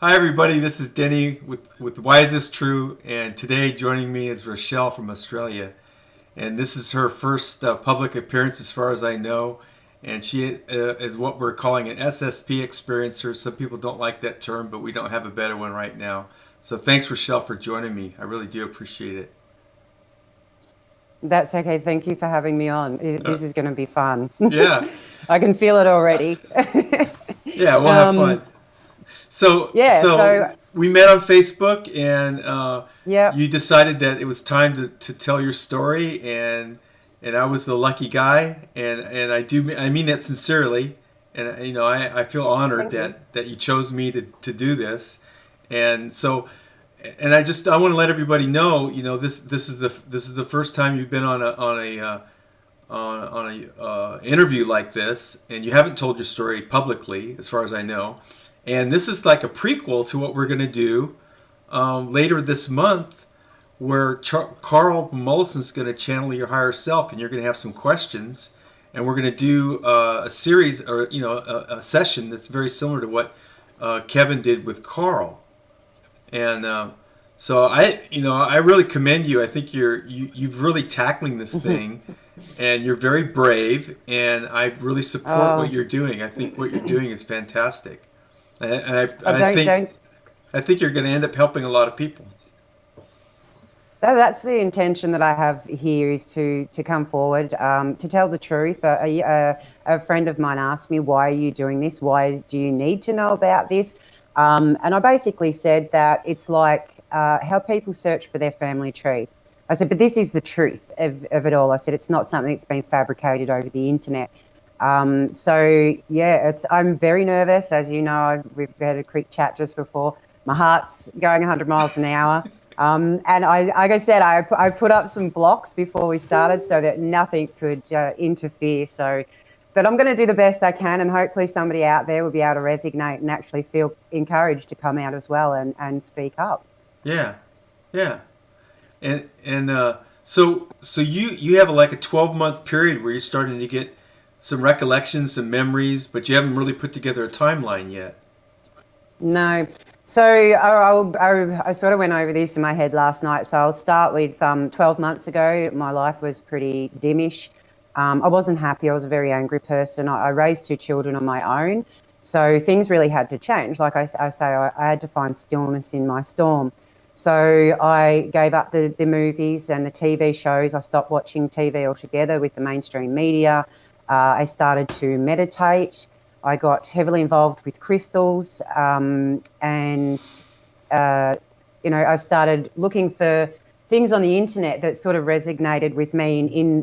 Hi, everybody. This is Denny with Why Is This True? And today joining me is Rochelle from Australia. And this is her first public appearance, as far as I know. And she is what we're calling an SSP experiencer. Some people don't like that term, but we don't have a better one right now. So thanks, Rochelle, for joining me. I really do appreciate it. That's okay. Thank you for having me on. Uh, This is going to be fun. yeah, I can feel it already. yeah, we'll have um, fun. So, yeah, so so we met on Facebook, and yeah. you decided that it was time to tell your story, and I was the lucky guy, and I mean that sincerely, and I feel honored Thank you. that you chose me to do this, and so. And I want to let everybody know, this is the first time you've been on a interview like this, and you haven't told your story publicly, as far as I know. And this is like a prequel to what we're going to do later this month, where Carl Mollison's going to channel your higher self, and you're going to have some questions, and we're going to do a series, or a session that's very similar to what Kevin did with Carl. And so I really commend you. I think you've really tackling this thing, and you're very brave, and I really support what Oh, you're doing. I think what you're doing is fantastic, I don't. I think you're going to end up helping a lot of people. That's the intention that I have here is to come forward, to tell the truth. A friend of mine asked me, "Why are you doing this? Why do you need to know about this?" And I basically said that it's like how people search for their family tree. I said, but this is the truth of it all. I said, it's not something that's been fabricated over the internet. So yeah, I'm very nervous. As you know, we've had a quick chat just before. My heart's going 100 miles an hour. And like I said, I put up some blocks before we started so that nothing could interfere. So, but I'm going to do the best I can, and hopefully somebody out there will be able to resonate and actually feel encouraged to come out as well and speak up. Yeah, yeah, and so you have like a 12-month period where you're starting to get some recollections, some memories, but you haven't really put together a timeline yet. No. So I sort of went over this in my head last night. So I'll start with 12 months ago. My life was pretty dimish. I wasn't happy. I was a very angry person. I raised two children on my own. So things really had to change. Like I say, I had to find stillness in my storm. So I gave up the movies and the TV shows. I stopped watching TV altogether with the mainstream media. I started to meditate. I got heavily involved with crystals, and I started looking for things on the internet that sort of resonated with me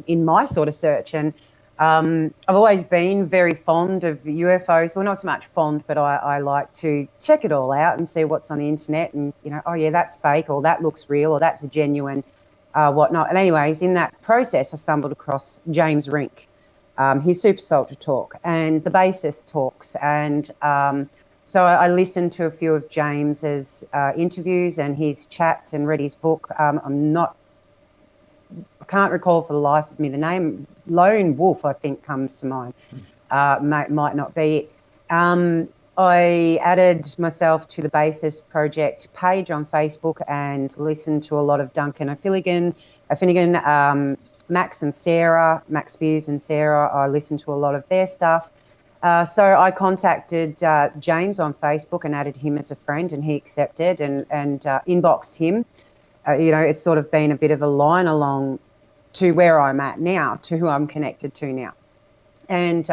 in my sort of search. And I've always been very fond of UFOs. Well, not so much fond, but I like to check it all out and see what's on the internet. And oh yeah, that's fake, or that looks real, or that's a genuine, whatnot. And anyways, in that process, I stumbled across James Rink, his Super Soldier talk and the bassist talks. And so I listened to a few of James's interviews and his chats and read his book. I can't recall for the life of me the name. Lone Wolf, I think, comes to mind. Might not be it. I added myself to the Bassist Project page on Facebook and listened to a lot of Duncan O'Finnigan, Max Spears and Sarah. I listened to a lot of their stuff. So I contacted James on Facebook and added him as a friend, and he accepted and inboxed him. It's sort of been a bit of a line along to where I'm at now, to who I'm connected to now. And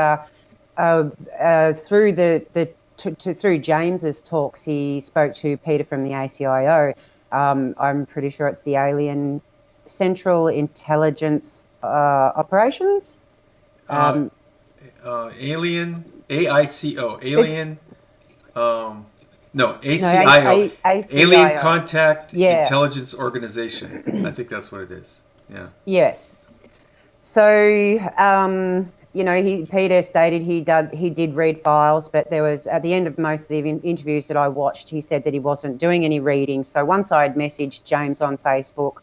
through James's talks, he spoke to Peter from the ACIO. I'm pretty sure it's the Alien Central Intelligence Operations. Uh, Alien, AICO, It's Alien, no, no ACIO, Alien ACIO. Contact Yeah. Intelligence Organization. I think that's what it is. Yeah. Yes. So, Peter stated he did read files, but there was, at the end of most of the interviews that I watched, he said that he wasn't doing any reading. So once I had messaged James on Facebook,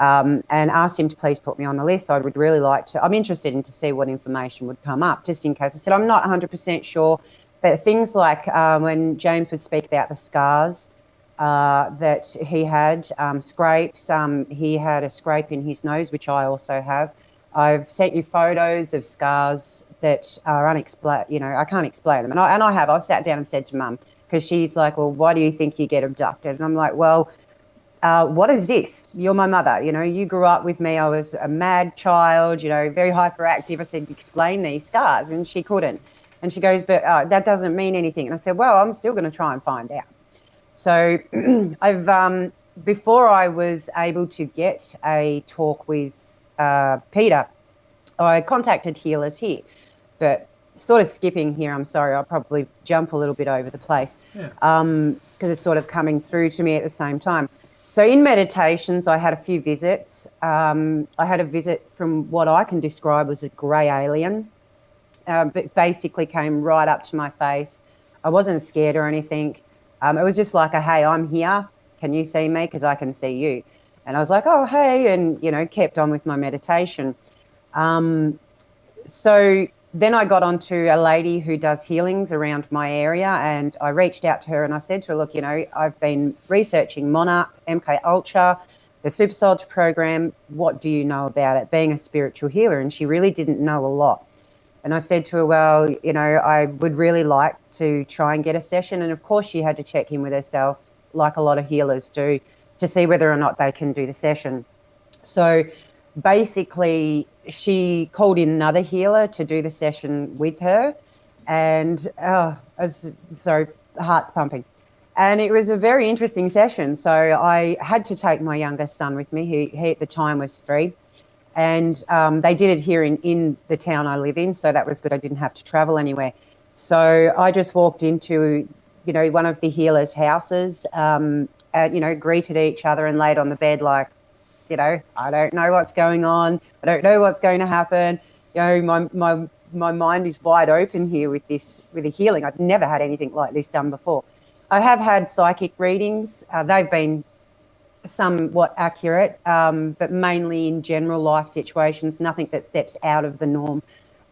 and asked him to please put me on the list, I would really like to. I'm interested in to see what information would come up, just in case. I said I'm not 100% sure But things like when James would speak about the scars that he had, scrapes, he had a scrape in his nose, which I also have. I've sent you photos of scars that are unexplained. You know, I can't explain them. And I have. I've sat down and said to Mum, because she's like, well, why do you think you get abducted? And I'm like, well, what is this? You're my mother. You know, you grew up with me. I was a mad child, you know, very hyperactive. I said, explain these scars. And she couldn't. And she goes, but that doesn't mean anything. And I said, well, I'm still going to try and find out. So I've, before I was able to get a talk with Peter, I contacted healers here. But sort of skipping here, I'm sorry, I'll probably jump a little bit over the place because it's sort of coming through to me at the same time. So in meditations, I had a few visits. I had a visit from what I can describe as a grey alien, but basically came right up to my face. I wasn't scared or anything. It was just like, hey, I'm here. Can you see me? Because I can see you. And I was like, oh, hey, and, you know, kept on with my meditation. So then I got onto a lady who does healings around my area, and I reached out to her and I said to her, look, you know, I've been researching Monarch, MK Ultra, the Super Soldier program. What do you know about it, being a spiritual healer? And she really didn't know a lot. And I said to her, well, you know, I would really like to try and get a session. And of course she had to check in with herself, like a lot of healers do, to see whether or not they can do the session. So basically she called in another healer to do the session with her, and sorry, the heart's pumping. And it was a very interesting session. So I had to take my youngest son with me. He at the time was 3. And they did it here in the town I live in, so that was good. I didn't have to travel anywhere. So I just walked into, you know, one of the healers' houses, and, you know, greeted each other and laid on the bed like, you know, I don't know what's going on. I don't know what's going to happen. You know, my mind is wide open here with the healing. I've never had anything like this done before. I have had psychic readings. They've been somewhat accurate, but mainly in general life situations, nothing that steps out of the norm,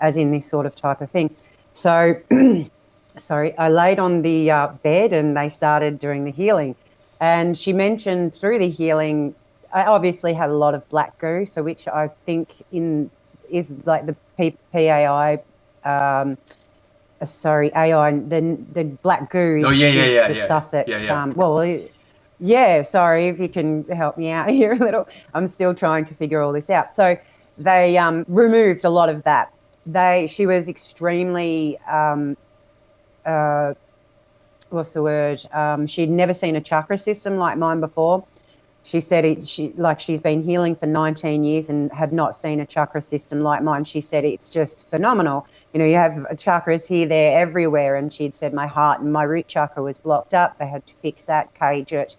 as in this sort of type of thing. So, sorry, I laid on the bed and they started doing the healing. And she mentioned through the healing, I obviously had a lot of black goo, so which I think is like the PAI, AI, the black goo is the stuff that, well, yeah, sorry, if you can help me out here a little. I'm still trying to figure all this out. So they removed a lot of that. She was extremely, what's the word? She'd never seen a chakra system like mine before. She said she's been healing for 19 years and had not seen a chakra system like mine. She said it's just phenomenal. You know, you have chakras here, there, everywhere. And she'd said my heart and my root chakra was blocked up. They had to fix that, cage it,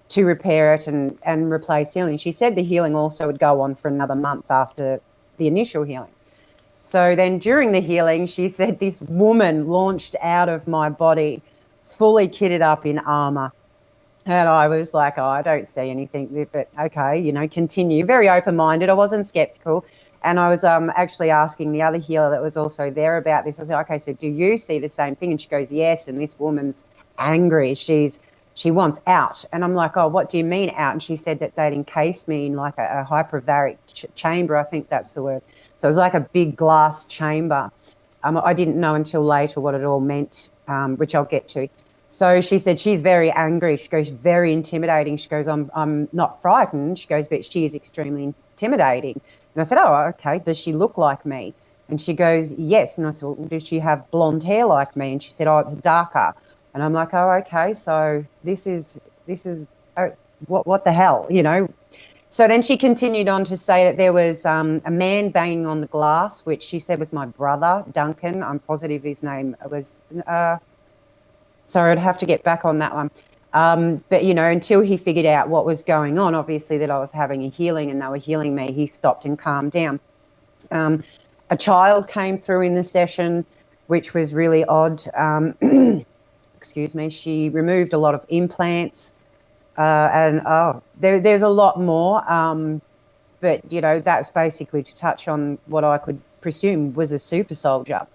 to repair it and replace healing. She said the healing also would go on for another month after the initial healing. So then during the healing, she said this woman launched out of my body, fully kitted up in armor. And I was like, oh, I don't see anything, but okay, you know, continue. Very open-minded. I wasn't skeptical. And I was actually asking the other healer that was also there about this. I said, okay, so do you see the same thing? And she goes, yes. And this woman's angry. She wants out. And I'm like, oh, what do you mean out? And she said that they'd encased me in like a hyperbaric chamber. I think that's the word. So it was like a big glass chamber. I didn't know until later what it all meant, which I'll get to. So she said she's very angry. She goes, very intimidating. She goes, I'm not frightened. She goes, but she is extremely intimidating. And I said, oh, okay. Does she look like me? And she goes, yes. And I said, well, does she have blonde hair like me? And she said, oh, it's darker. And I'm like, oh, okay. So this is what the hell, you know? So then she continued on to say that there was a man banging on the glass, which she said was my brother, Duncan. I'm positive his name was. Sorry, I'd have to get back on that one. But, you know, until he figured out what was going on, obviously that I was having a healing and they were healing me, he stopped and calmed down. A child came through in the session, which was really odd. Excuse me. She removed a lot of implants and there's a lot more. But, you know, that was basically to touch on what I could presume was a super soldier.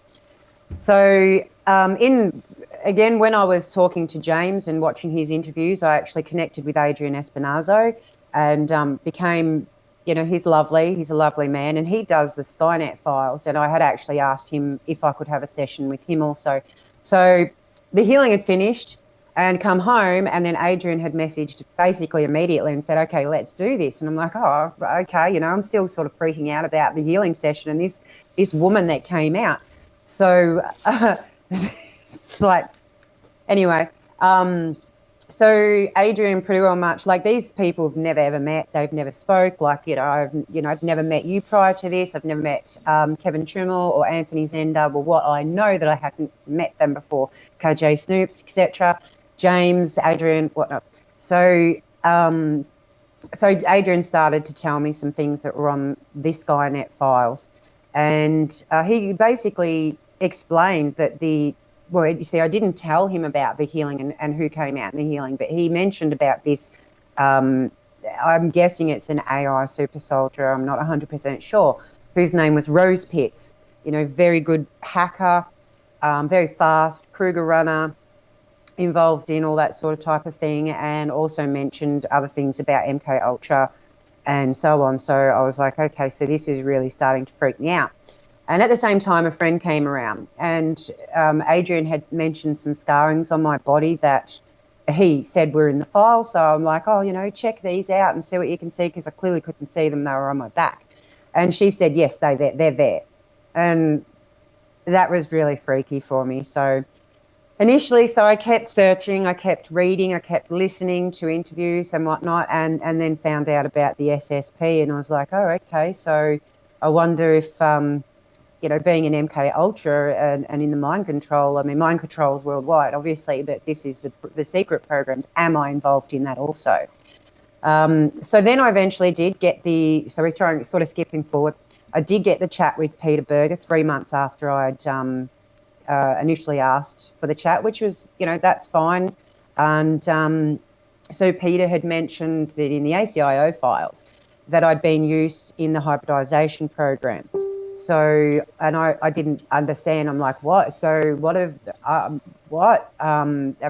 So, in again, when I was talking to James and watching his interviews, I actually connected with Adrian Espinazo and became, he's lovely. He's a lovely man, and he does the Skynet files. And I had actually asked him if I could have a session with him also. So the healing had finished and come home, and then Adrian had messaged basically immediately and said, "Okay, let's do this." And I'm like, "Oh, okay." I'm still sort of freaking out about the healing session and this woman that came out. So it's like, anyway, so Adrian pretty well much, like, these people have never ever met, they've never spoke, like, I've never met you prior to this, I've never met Kevin Trimmel or Anthony Zender, but what I know that I haven't met them before, KJ Snoops, etc., James, Adrian, whatnot. So Adrian started to tell me some things that were on this Skynet files, and he basically explained that well, you see, I didn't tell him about the healing and who came out in the healing, but he mentioned about this. I'm guessing it's an AI super soldier. I'm not 100% sure. Whose name was Rose Pitts. Very good hacker, very fast, Kruger runner, involved in all that sort of type of thing, and also mentioned other things about MK Ultra and so on. So I was like, okay, so this is really starting to freak me out. And at the same time, a friend came around, and Adrian had mentioned some scarrings on my body that he said were in the file. So I'm like, oh, check these out and see what you can see, because I clearly couldn't see them. They were on my back. And she said, yes, they're there. And that was really freaky for me. So initially, I kept searching, I kept reading, I kept listening to interviews and whatnot, and then found out about the SSP, and I was like, oh, okay. So I wonder if, being an MK Ultra and in the mind control, I mean, mind control is worldwide, obviously, but this is the secret programs. Am I involved in that also? So then I eventually did get so we're trying, sort of skipping forward, I did get the chat with Peter Berger 3 months after I'd initially asked for the chat, which was, that's fine. And so Peter had mentioned that in the ACIO files that I'd been used in the hybridization program. So, and I didn't understand. I'm like, what? So what have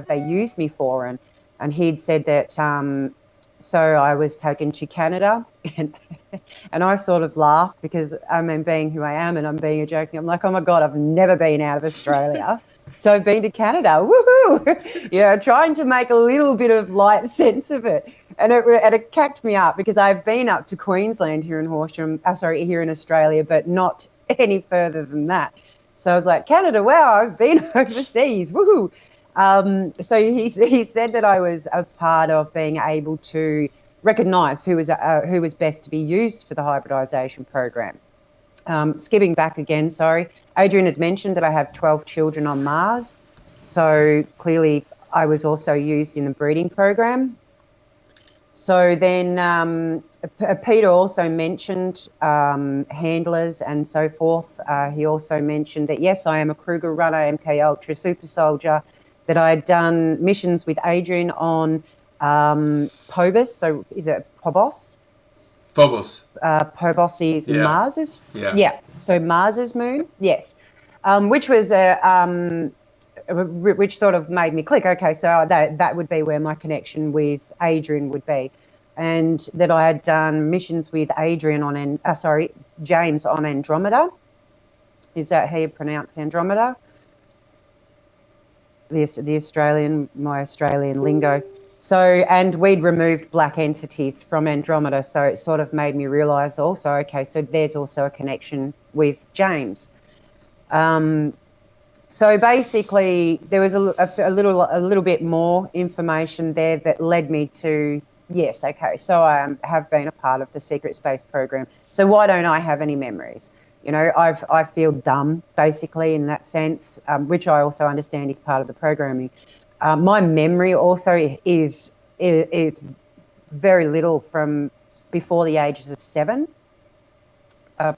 they used me for? And he'd said that, so I was taken to Canada, and I sort of laughed because, I mean, being who I am and I'm being a joking, I'm like, oh my God, I've never been out of Australia. So I've been to Canada, woohoo! Trying to make a little bit of light sense of it. And it cracked me up because I've been up to Queensland here in Horsham, here in Australia, but not any further than that. So I was like, Canada, wow, I've been overseas, woohoo! So he said that I was a part of being able to recognise who was best to be used for the hybridisation program. Skipping back again, sorry, Adrian had mentioned that I have 12 children on Mars, so clearly I was also used in the breeding program. So then Peter also mentioned handlers and so forth. He also mentioned that, yes, I am a Kruger runner, MK Ultra super soldier, that I had done missions with Adrian on Phobos. So is it Phobos? Phobos. Phobos is Mars's. Yeah. So Mars's moon. Yes. Which was which sort of made me click. Okay, so that would be where my connection with Adrian would be, and that I had done missions with Adrian on James on Andromeda. Is that how you pronounce Andromeda? My Australian lingo. So, and we'd removed black entities from Andromeda, so it sort of made me realise also, okay, so there's also a connection with James. So basically, there was a little bit more information there that led me to, yes, okay, so I have been a part of the secret space program. So why don't I have any memories? I feel dumb, basically, in that sense, which I also understand is part of the programming. My memory also is very little from before the ages of 7,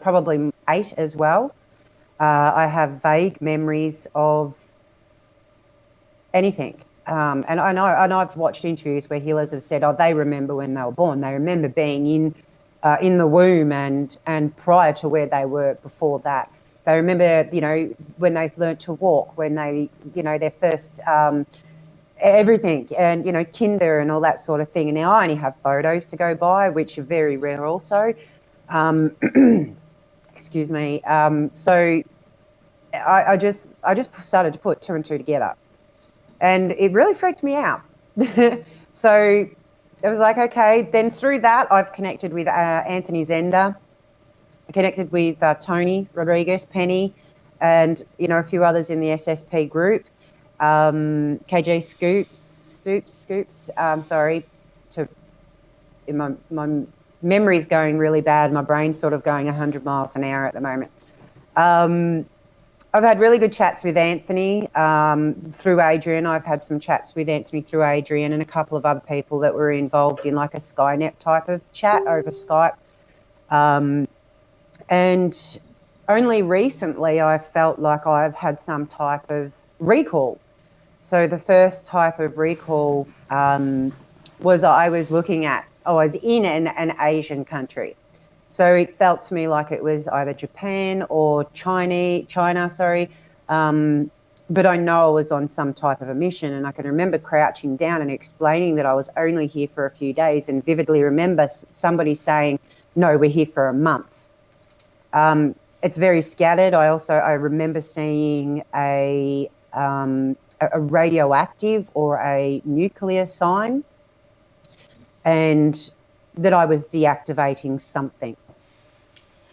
probably 8 as well. I have vague memories of anything. And I've watched interviews where healers have said, oh, they remember when they were born. They remember being in the womb and prior to where they were before that. They remember, when they learnt to walk, when they, their first everything, and, kinder and all that sort of thing. And now I only have photos to go by, which are very rare also. Excuse me. So I just started to put two and two together, and it really freaked me out. So it was like, okay. Then through that, I've connected with Anthony Zender. I connected with Tony Rodriguez, Penny, and a few others in the SSP group. KJ Scoops. Sorry, my memory's going really bad. My brain's sort of going 100 miles an hour at the moment. I've had really good chats with Anthony through Adrian. I've had some chats with Anthony through Adrian and a couple of other people that were involved in like a Skynet type of chat over Skype. And only recently I felt like I've had some type of recall. So the first type of recall was I was in an Asian country. So it felt to me like it was either Japan or China, sorry. But I know I was on some type of a mission, and I can remember crouching down and explaining that I was only here for a few days, and vividly remember somebody saying, no, we're here for a month. It's very scattered. I remember seeing a radioactive or a nuclear sign, and that I was deactivating something.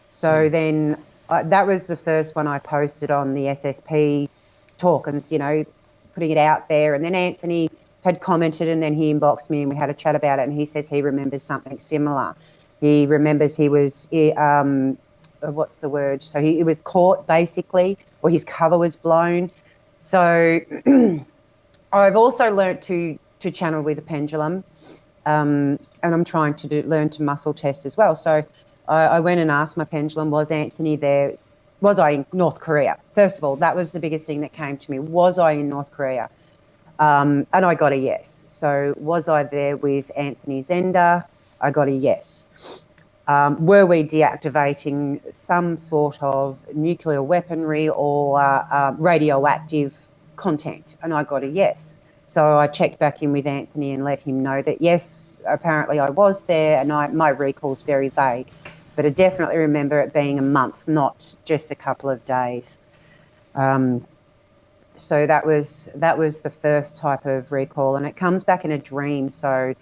So then that was the first one I posted on the SSP talk, and putting it out there. And then Anthony had commented, and then he inboxed me and we had a chat about it, and he says he remembers something similar. He remembers he was what's the word? So he was caught basically, or his cover was blown. So I've also learnt to channel with a pendulum, and I'm trying to learn to muscle test as well. So I went and asked my pendulum, was Anthony there? Was I in North Korea? First of all, that was the biggest thing that came to me. Was I in North Korea? And I got a yes. So was I there with Anthony Zender? I got a yes. Were we deactivating some sort of nuclear weaponry or radioactive content? And I got a yes. So I checked back in with Anthony and let him know that, yes, apparently I was there, and my recall's very vague. But I definitely remember it being a month, not just a couple of days. So that was the first type of recall, and it comes back in a dream. So,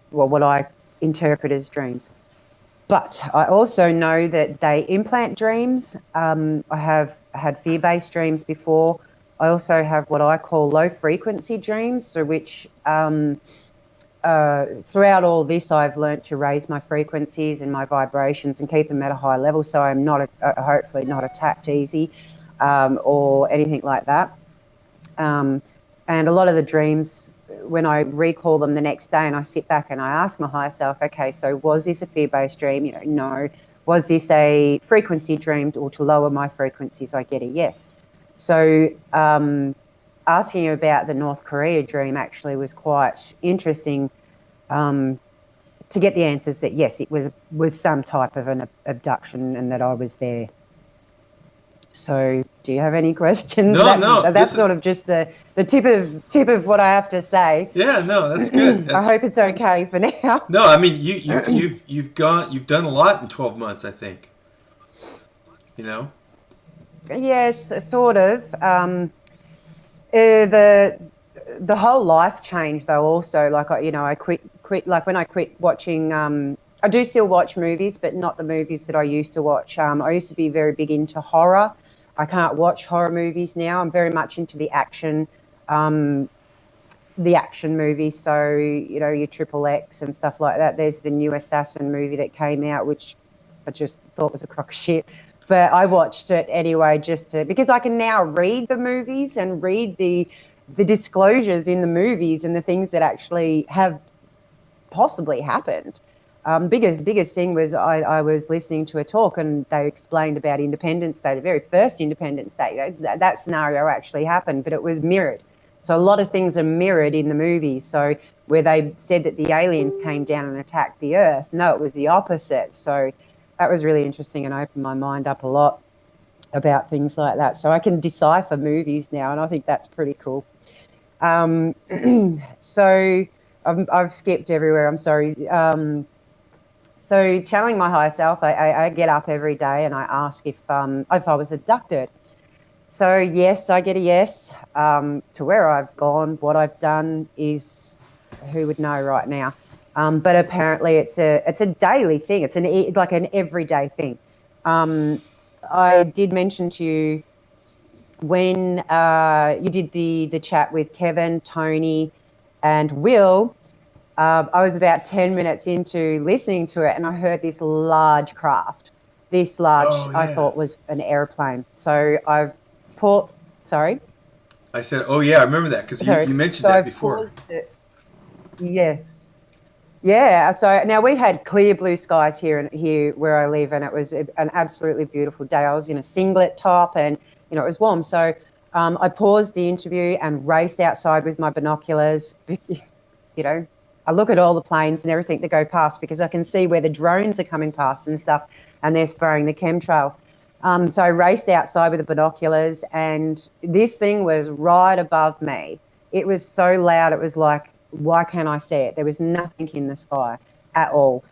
what I interpret as dreams. But I also know that they implant dreams. I have had fear-based dreams before. I also have what I call low-frequency dreams, so which throughout all this, I've learnt to raise my frequencies and my vibrations and keep them at a high level, so I'm not hopefully not attacked easy or anything like that. And a lot of the dreams, when I recall them the next day and I sit back and I ask my higher self, okay, so was this a fear-based dream? No. Was this a frequency dream, or to lower my frequencies? I get a yes. So asking you about the North Korea dream actually was quite interesting to get the answers that, yes, it was some type of an abduction and that I was there. So do you have any questions? No. That's sort of just the tip of what I have to say. Yeah, no, that's good. I hope it's okay for now. No, I mean you've done a lot in 12 months, I think. Yes, sort of. The whole life changed though. Also, like I quit. Like when I quit watching. I do still watch movies, but not the movies that I used to watch. I used to be very big into horror. I can't watch horror movies now. I'm very much into the action movies. So your Triple X and stuff like that. There's the new Assassin movie that came out, which I just thought was a crock of shit. But I watched it anyway, because I can now read the movies and read the disclosures in the movies and the things that actually have possibly happened. Biggest thing was I was listening to a talk and they explained about Independence Day, the very first Independence Day. That scenario actually happened, but it was mirrored. So a lot of things are mirrored in the movies. So where they said that the aliens came down and attacked the Earth, no, it was the opposite. So that was really interesting and opened my mind up a lot. about things like that. So I can decipher movies now, and I think that's pretty cool. So I've skipped everywhere. I'm sorry. So channeling my higher self, I get up every day and I ask if I was abducted. So yes, I get a yes. To where I've gone, what I've done is who would know right now. But apparently it's a daily thing. It's like an everyday thing. I did mention to you when you did the chat with Kevin, Tony, and Will. I was about 10 minutes into listening to it and I heard this large craft. This large, Oh I yeah. thought was an airplane. So I've paused, sorry, I said, oh yeah, I remember that because you sorry. mentioned So that I've before. paused it. Yeah. Yeah. So now we had clear blue skies here where I live, and it was an absolutely beautiful day. I was in a singlet top and, it was warm. So I paused the interview and raced outside with my binoculars. you know, I look at all the planes and everything that go past because I can see where the drones are coming past and stuff, and they're spraying the chemtrails. So I raced outside with the binoculars, and this thing was right above me. It was so loud. It was like, why can't I see it? There was nothing in the sky at all.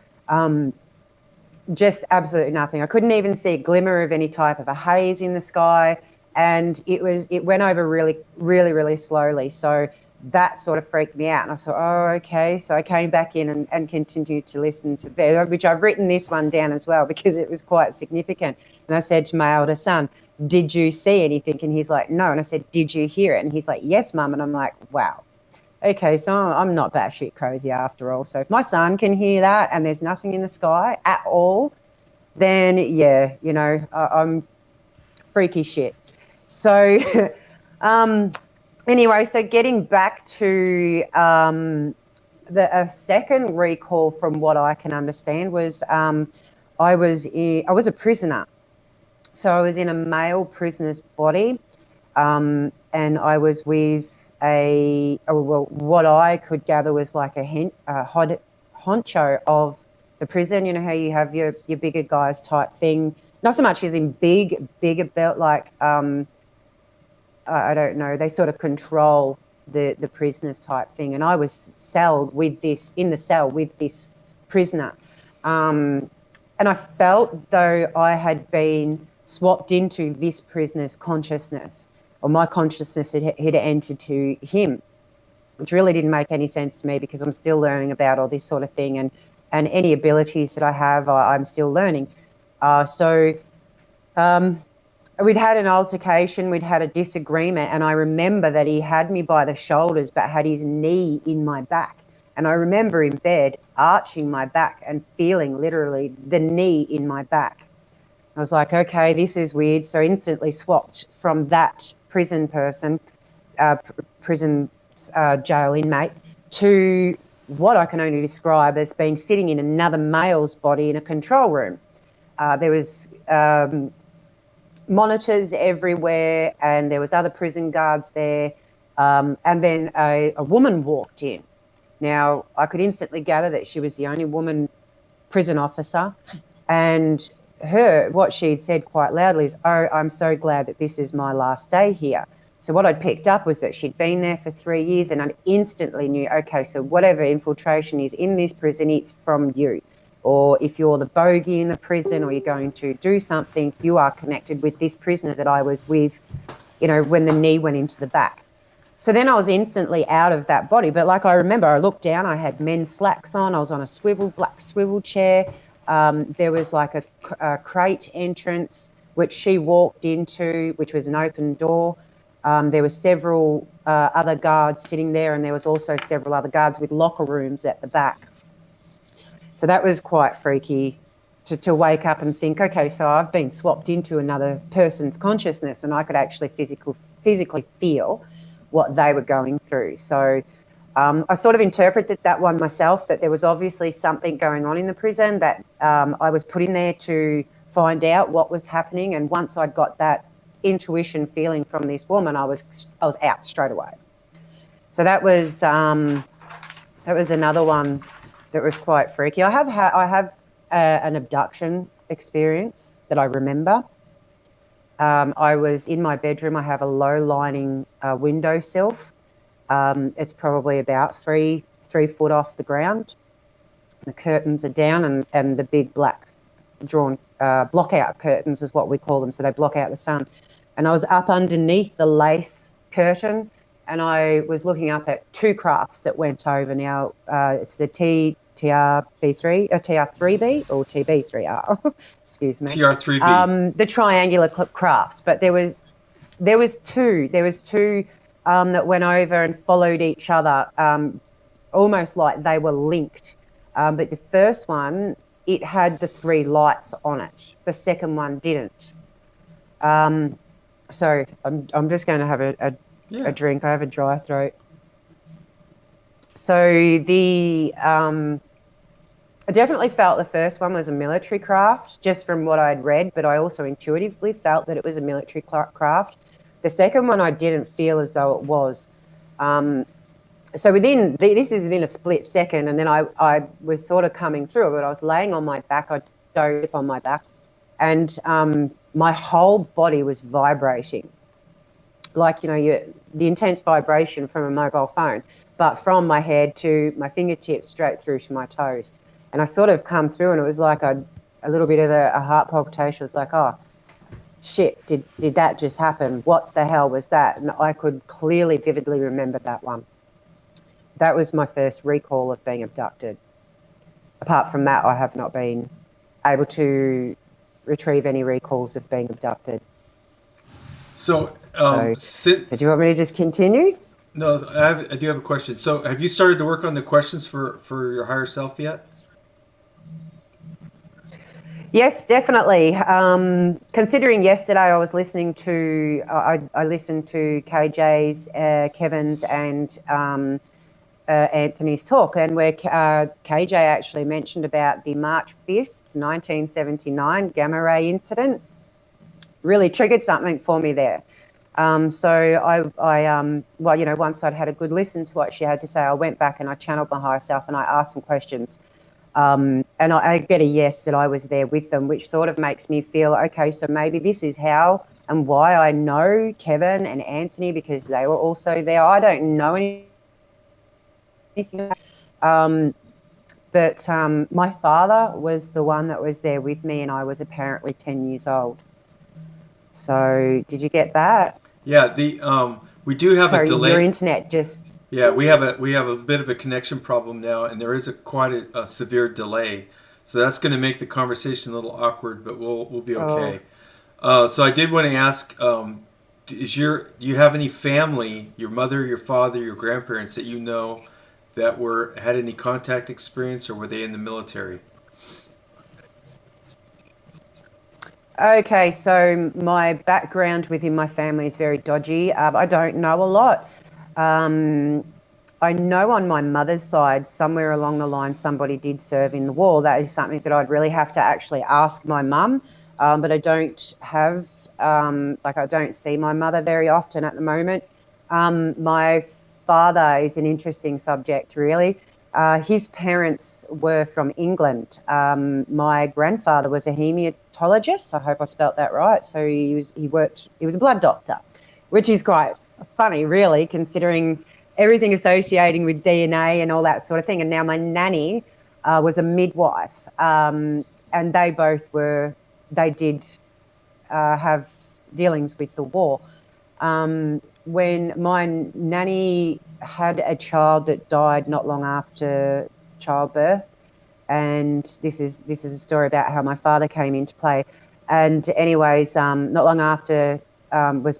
Just absolutely nothing. I couldn't even see a glimmer of any type of a haze in the sky. And it went over really, really, really slowly. So that sort of freaked me out. And I thought, oh, okay. So I came back in and continued to listen to which I've written this one down as well because it was quite significant. And I said to my older son, did you see anything? And he's like, no. And I said, did you hear it? And he's like, yes, Mum. And I'm like, wow. Okay, so I'm not batshit crazy after all. So if my son can hear that and there's nothing in the sky at all, then yeah, I'm freaky shit. So anyway, so getting back to the second recall from what I can understand was I was a prisoner. So I was in a male prisoner's body, and I was with what I could gather was like a honcho of the prison. You know how you have your bigger guys type thing, not so much as in bigger belt, like I don't know, they sort of control the prisoners type thing. And I was in the cell with this prisoner. And I felt though I had been swapped into this prisoner's consciousness, or my consciousness had entered to him, which really didn't make any sense to me because I'm still learning about all this sort of thing, and any abilities that I have, I'm still learning. So we'd had an altercation, we'd had a disagreement, and I remember that he had me by the shoulders but had his knee in my back. And I remember in bed arching my back and feeling literally the knee in my back. I was like, okay, this is weird. So instantly swapped from that prison person, prison jail inmate, to what I can only describe as being sitting in another male's body in a control room. There was monitors everywhere, and there was other prison guards there. And then a woman walked in. Now, I could instantly gather that she was the only woman prison officer, and what she'd said quite loudly is, oh, I'm so glad that this is my last day here. So what I'd picked up was that she'd been there for 3 years, and I instantly knew, okay, so whatever infiltration is in this prison, it's from you. Or if you're the bogey in the prison or you're going to do something, you are connected with this prisoner that I was with, when the knee went into the back. So then I was instantly out of that body. But like I remember, I looked down, I had men's slacks on, I was on a black swivel chair. There was like a crate entrance, which she walked into, which was an open door. There were several other guards sitting there, and there was also several other guards with locker rooms at the back. So that was quite freaky to wake up and think, okay, so I've been swapped into another person's consciousness, and I could actually physically feel what they were going through. So I sort of interpreted that one myself, that there was obviously something going on in the prison, that I was put in there to find out what was happening. And once I got that intuition feeling from this woman, I was out straight away. So that was another one that was quite freaky. I have an abduction experience that I remember. I was in my bedroom. I have a low-lining windowsill. It's probably about three foot off the ground. The curtains are down, and the big black drawn block-out curtains is what we call them, so they block out the sun. And I was up underneath the lace curtain, and I was looking up at two crafts that went over. Now, it's the TRB3, TR3B or TB3R, excuse me. TR3B. The triangular crafts, but there was two. There was two that went over and followed each other, almost like they were linked. But the first one, it had the three lights on it. The second one didn't. So I'm just going to have a drink. I have a dry throat. So I definitely felt the first one was a military craft, just from what I'd read, but I also intuitively felt that it was a military craft. The second one I didn't feel as though it was. So this is within a split second, and then I was sort of coming through, but I was laying on my back. I dove on my back, and my whole body was vibrating, like, the intense vibration from a mobile phone, but from my head to my fingertips straight through to my toes. And I sort of come through, and it was like a little bit of a heart palpitation. It was like, oh, shit, did that just happen? What the hell was that? And I could clearly, vividly remember that one. That was my first recall of being abducted. Apart from that, I have not been able to retrieve any recalls of being abducted. So, so do you want me to just continue? No, I do have a question. So, have you started to work on the questions for your higher self yet? Yes, definitely. Considering yesterday I was listening to, I listened to KJ's, Kevin's and Anthony's talk, and where KJ actually mentioned about the March 5th, 1979 gamma ray incident, really triggered something for me there. So I once I'd had a good listen to what she had to say, I went back and I channeled my higher self and I asked some questions. And I get a yes that I was there with them, which sort of makes me feel, okay, so maybe this is how and why I know Kevin and Anthony, because they were also there. I don't know anything. But my father was the one that was there with me, and I was apparently 10 years old. So did you get that? Yeah, we do have a delay. Your internet just... Yeah, we have a bit of a connection problem now, and there is quite a severe delay. So that's going to make the conversation a little awkward, but we'll be okay. So I did want to ask, do you have any family, your mother, your father, your grandparents that you know that had any contact experience, or were they in the military? Okay, so my background within my family is very dodgy. I don't know a lot. I know on my mother's side, somewhere along the line, somebody did serve in the war. That is something that I'd really have to actually ask my mum. But I don't have, I don't see my mother very often at the moment. My father is an interesting subject, really. His parents were from England. My grandfather was a hematologist. I hope I spelt that right. So he was a blood doctor, which is quite funny, really, considering everything associating with DNA and all that sort of thing. And now my nanny was a midwife, and they did have dealings with the war. When my nanny had a child that died not long after childbirth, and this is a story about how my father came into play. And anyways, not long after was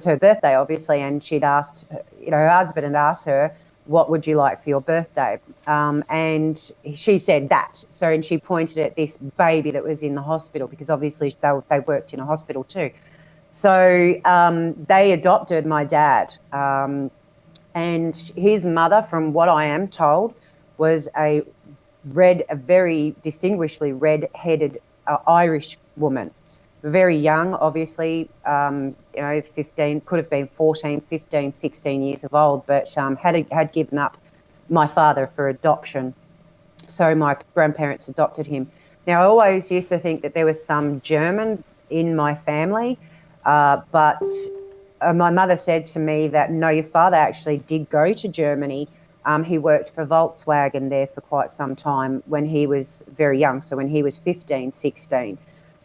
her birthday, obviously, and she'd asked, her husband had asked her, what would you like for your birthday? And she said that. So, and she pointed at this baby that was in the hospital, because obviously they worked in a hospital too. So they adopted my dad, and his mother, from what I am told, was a very distinguishedly red-headed Irish woman. Very young, obviously, 15, could have been 14, 15, 16 years of old, but had given up my father for adoption. So my grandparents adopted him. Now, I always used to think that there was some German in my family. But my mother said to me that, no, your father actually did go to Germany. He worked for Volkswagen there for quite some time when he was very young, so when he was 15, 16.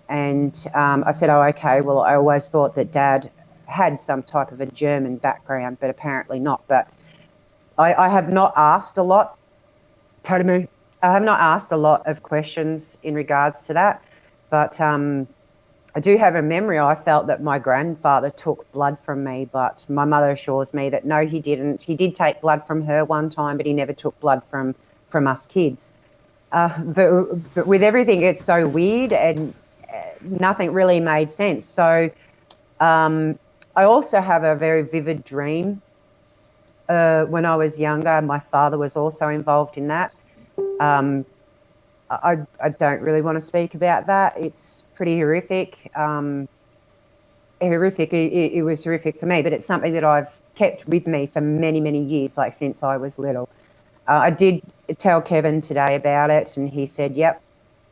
And I said, oh, okay, well, I always thought that Dad had some type of a German background, but apparently not. But I have not asked a lot, pardon me, I have not asked a lot of questions in regards to that. But I do have a memory. I felt that my grandfather took blood from me, but my mother assures me that no, he didn't. He did take blood from her one time, but he never took blood from us kids. But with everything, it's so weird and nothing really made sense. So I also have a very vivid dream. When I was younger, my father was also involved in that. Um, I don't really want to speak about that. It's pretty horrific. Horrific. It was horrific for me, but it's something that I've kept with me for many, many years, like since I was little. I did tell Kevin today about it, and he said, yep,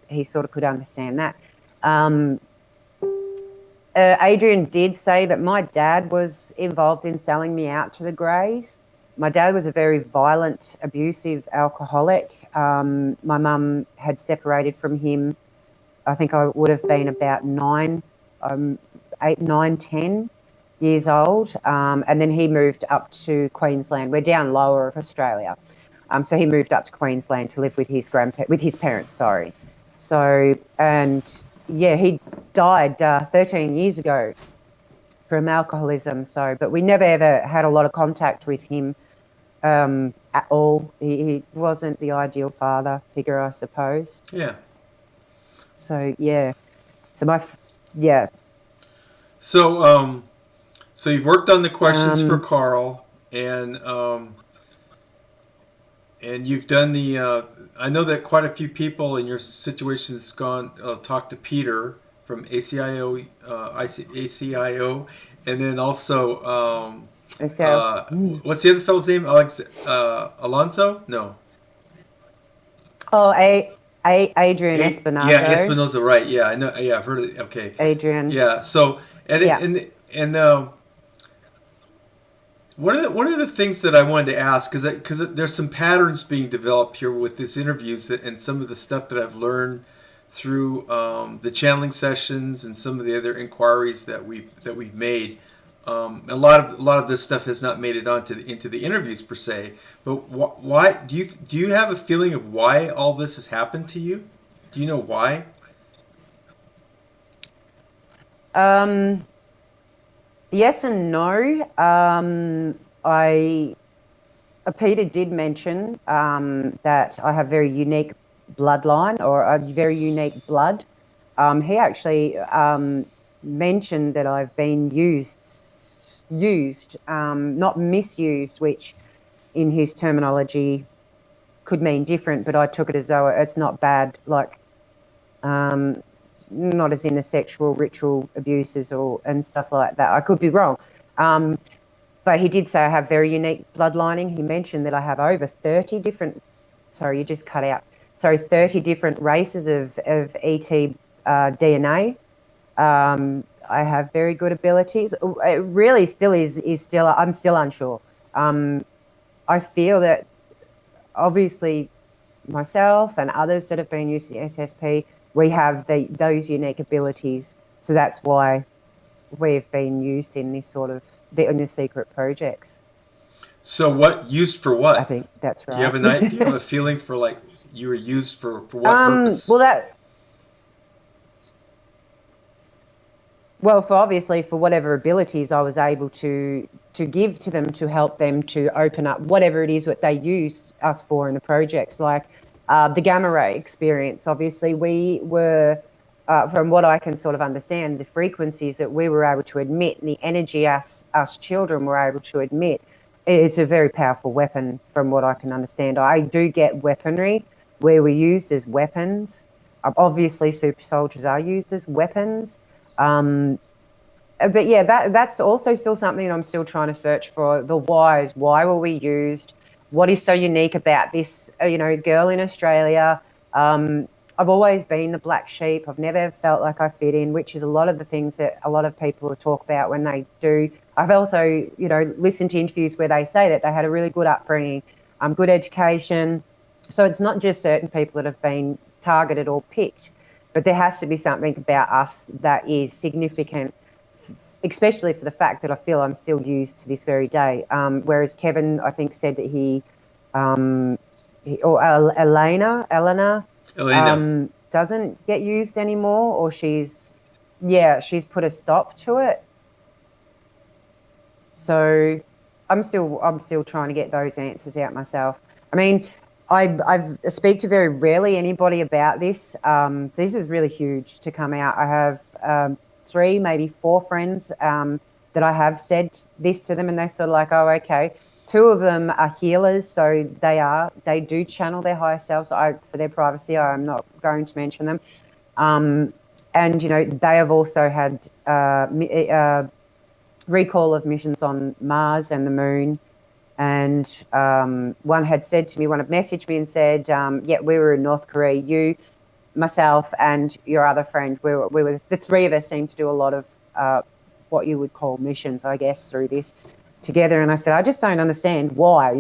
he sort of could understand that. Adrian did say that my dad was involved in selling me out to the Greys. My dad was a very violent, abusive alcoholic. My mum had separated from him. I think I would have been about 8, 9, 10 years old. And then he moved up to Queensland. We're down lower of Australia. So he moved up to Queensland to live with his parents, sorry. So, and yeah, he died 13 years ago from alcoholism. So, but we never ever had a lot of contact with him at all. He wasn't the ideal father figure, I suppose. Yeah. So, yeah. So yeah. So you've worked on the questions for Carl, and you've done the. I know that quite a few people in your situation has gone talked to Peter from ACIO, ACIO, and then also what's the other fellow's name? Alonso? No. Oh, Adrian Espinosa. Yeah, Espinosa, right? Yeah, I know. Yeah, I've heard of it. Okay. Adrian. Yeah. So Yeah. and one of the things that I wanted to ask, because there's some patterns being developed here with this interviews and some of the stuff that I've learned through the channeling sessions and some of the other inquiries that we've made. A lot of this stuff has not made it into the interviews per se. But why do you have a feeling of why all this has happened to you? Do you know why? Yes and no. Peter did mention that I have very unique bloodline or a very unique blood. He actually mentioned that I've been used, not misused, which in his terminology could mean different, but I took it as though it's not bad, like not as in the sexual ritual abuses and stuff like that. I could be wrong. But he did say I have very unique bloodlining. He mentioned that I have over 30 different, sorry, you just cut out. Sorry, 30 different races of ET DNA. I have very good abilities. It really still is still, I'm still unsure. I feel that obviously myself and others that have been used to the SSP, we have those unique abilities. So that's why we've been used in this sort of, in the secret projects. So what used for what? I think that's right. Do you have do you have a feeling for like you were used for what purpose? Well, for obviously for whatever abilities I was able to give to them to help them to open up whatever it is what they use us for in the projects, like the gamma ray experience. Obviously, we were, from what I can sort of understand, the frequencies that we were able to emit and the energy us children were able to emit. It's a very powerful weapon from what I can understand. I do get weaponry where we're used as weapons. Obviously, super soldiers are used as weapons. But yeah, that's also still something I'm still trying to search for. The whys. Why were we used? What is so unique about this, girl in Australia? I've always been the black sheep. I've never felt like I fit in, which is a lot of the things that a lot of people talk about when they do. I've also, listened to interviews where they say that they had a really good upbringing, good education. So it's not just certain people that have been targeted or picked, but there has to be something about us that is significant, especially for the fact that I feel I'm still used to this very day. Whereas Kevin, I think, said that or Elena, Elena. doesn't get used anymore, or she's put a stop to it. So I'm still trying to get those answers out myself. I mean, I speak to very rarely anybody about this. So this is really huge to come out. I have 3, maybe 4 friends that I have said this to them, and they're sort of like, oh, okay. 2 of them are healers, so they do channel their higher selves. For their privacy, I'm not going to mention them. And they have also had recall of missions on Mars and the Moon. And one had messaged me and said, yeah, we were in North Korea. You, myself, and your other friend, we were the 3 of us seemed to do a lot of what you would call missions, I guess, through this together. And I said, I just don't understand why.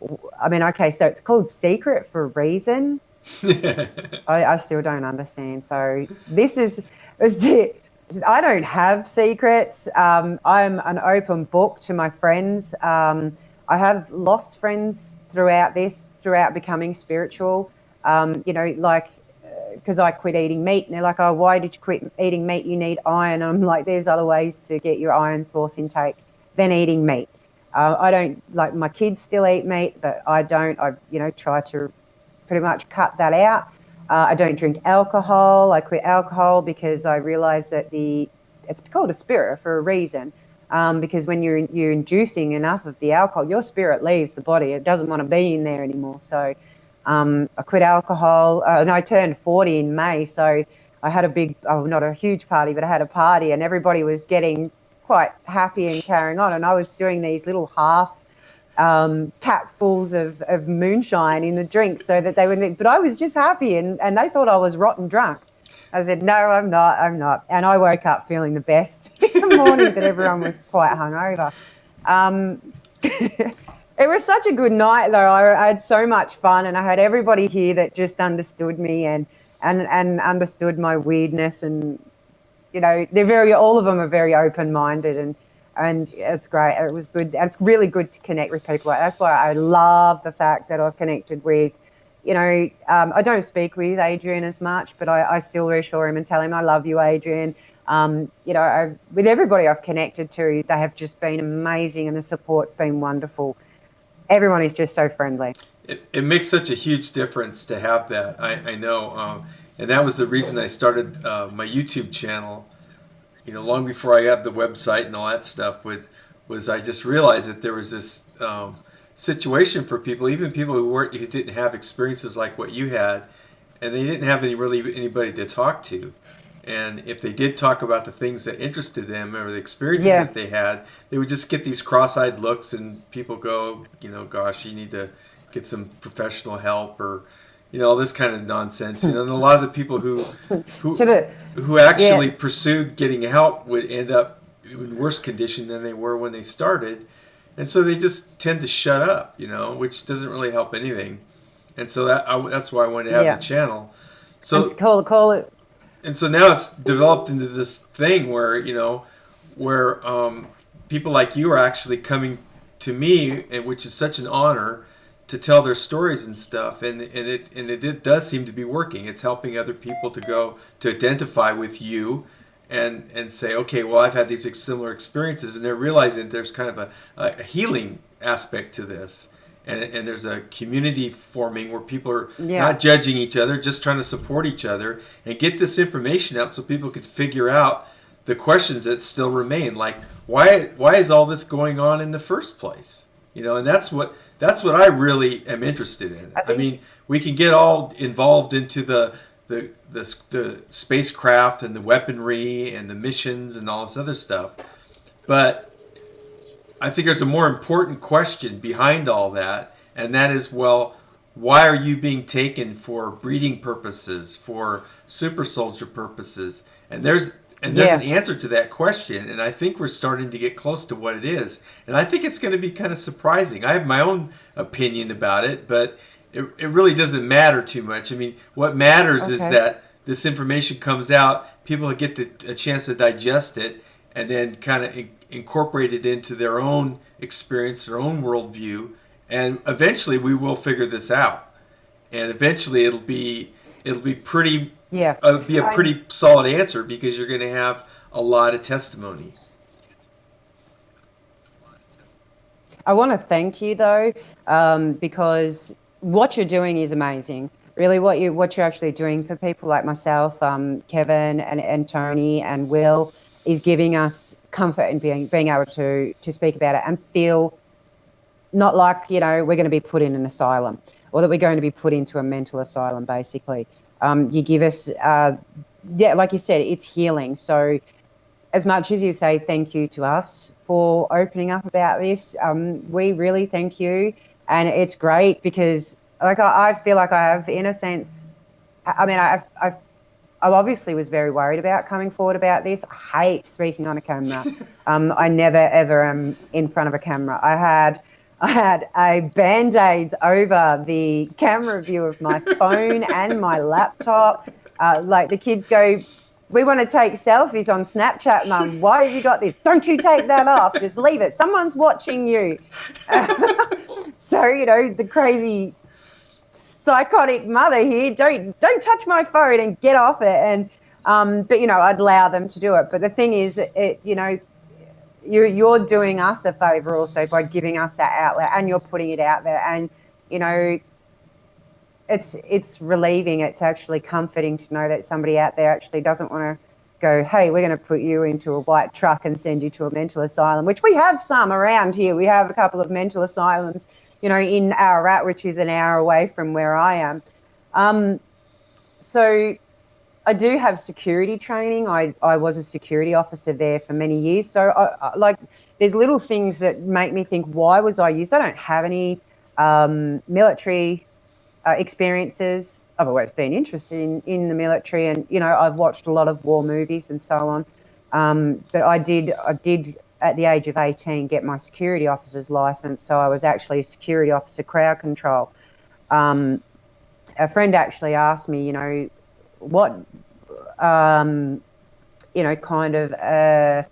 Okay, so it's called secret for a reason. I still don't understand. So I don't have secrets. I'm an open book to my friends. I have lost friends throughout becoming spiritual. Because I quit eating meat, and they're like, oh, why did you quit eating meat? You need iron. And I'm like, there's other ways to get your iron source intake than eating meat. I don't, like, my kids still eat meat, but I don't. I try to pretty much cut that out. I don't drink alcohol. I quit alcohol because I realised that it's called a spirit for a reason. Because when you're inducing enough of the alcohol, your spirit leaves the body. It doesn't want to be in there anymore. So I quit alcohol, and I turned 40 in May. So I had not a huge party, but I had a party, and everybody was getting quite happy and carrying on. And I was doing these little half capfuls of moonshine in the drinks so that they would, but I was just happy, and they thought I was rotten drunk. I said, no, I'm not. And I woke up feeling the best in the morning, but everyone was quite hungover. It was such a good night, though. I had so much fun, and I had everybody here that just understood me and understood my weirdness. And, all of them are very open-minded, and it's great. It was good. It's really good to connect with people. That's why I love the fact that I've connected with, I don't speak with Adrian as much, but I still reassure him and tell him I love you, Adrian. With everybody I've connected to, they have just been amazing, and the support's been wonderful. Everyone is just so friendly. It makes such a huge difference to have that. I know. And that was the reason I started my YouTube channel, long before I had the website and all that stuff, was I just realized that there was this situation for people, even people who didn't have experiences like what you had, and they didn't have anybody to talk to. And if they did talk about the things that interested them or the experiences that they had, they would just get these cross-eyed looks, and people go, gosh, you need to get some professional help, or all this kind of nonsense. And a lot of the people who actually pursued getting help would end up in worse condition than they were when they started. And so they just tend to shut up, which doesn't really help anything. And so that's why I wanted to have the channel. So call it. And so now it's developed into this thing where people like you are actually coming to me, and which is such an honor, to tell their stories and stuff, and it does seem to be working. It's helping other people to identify with you, and say, okay, well, I've had these similar experiences, and they're realizing there's kind of a healing aspect to this. And there's a community forming where people are not judging each other, just trying to support each other and get this information out so people could figure out the questions that still remain. Like, why is all this going on in the first place? And that's what I really am interested in. I mean, we can get all involved into the spacecraft and the weaponry and the missions and all this other stuff, but I think there's a more important question behind all that, and that is, well, why are you being taken for breeding purposes, for super soldier purposes? And there's an Yeah. answer to that question, and I think we're starting to get close to what it is. And I think it's going to be kind of surprising. I have my own opinion about it, but it really doesn't matter too much. I mean, what matters is Okay. that this information comes out, people get a chance to digest it, and then kind of incorporate it into their own experience, their own worldview, and eventually we will figure this out. And eventually it'll be pretty Yeah. be a I pretty solid answer because you're going to have a lot of testimony. I want to thank you though, because what you're doing is amazing. Really, what you're actually doing for people like myself, Kevin and Tony and Will, is giving us comfort in being able to speak about it and feel not like, we're going to be put in an asylum or that we're going to be put into a mental asylum, basically. You give us, yeah, like you said, it's healing. So as much as you say thank you to us for opening up about this, we really thank you. And it's great because, like, I feel like I have, in a sense, I mean, I obviously was very worried about coming forward about this. I hate speaking on a camera. I never ever am in front of a camera. I had a band-aids over the camera view of my phone and my laptop. Like the kids go, we want to take selfies on Snapchat, Mum. Why have you got this? Don't you take that off. Just leave it. Someone's watching you. So, the crazy psychotic mother here, don't touch my phone and get off it. And but I'd allow them to do it. But the thing is, you're doing us a favor also by giving us that outlet, and you're putting it out there. And you know it's relieving. It's actually comforting to know that somebody out there actually doesn't want to go, hey, we're going to put you into a white truck and send you to a mental asylum, which we have some around here. We have a couple of mental asylums, in Ararat, which is an hour away from where I am. So I do have security training. I was a security officer there for many years. So like there's little things that make me think, why was I used? I don't have any military experiences. I've always been interested in the military, and I've watched a lot of war movies and so on. But I did at the age of 18 get my security officer's license, so I was actually a security officer, crowd control. A friend actually asked me, what kind of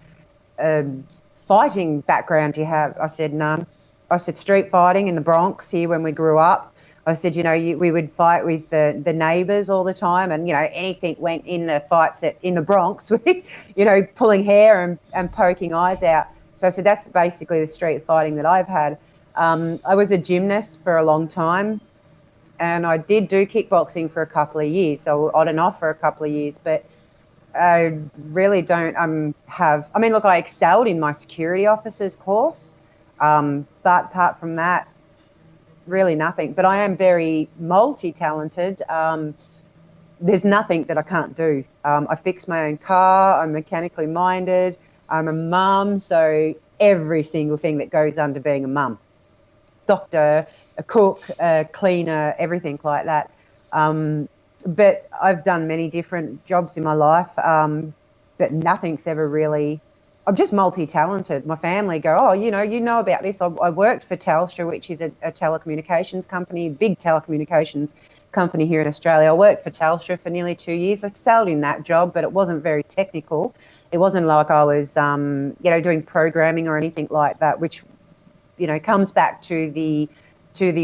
fighting background do you have? I said none. I said street fighting in the Bronx here when we grew up. I said, we would fight with the neighbours all the time, and anything went in the fights in the Bronx with, pulling hair and poking eyes out. So I said that's basically the street fighting that I've had. I was a gymnast for a long time, and I did do kickboxing for a couple of years, so on and off for a couple of years. But I really don't have. I mean, look, I excelled in my security officer's course, but apart from that, really nothing. But I am very multi-talented. There's nothing that I can't do. I fix my own car. I'm mechanically minded. I'm a mum, so every single thing that goes under being a mum. Doctor, a cook, a cleaner, everything like that. But I've done many different jobs in my life, but nothing's ever really. I'm just multi-talented. My family go, oh, you know about this. I worked for Telstra, which is a telecommunications company, big telecommunications company here in Australia. I worked for Telstra for nearly 2 years. I excelled in that job, but it wasn't very technical. It wasn't like I was, doing programming or anything like that, which, comes back to the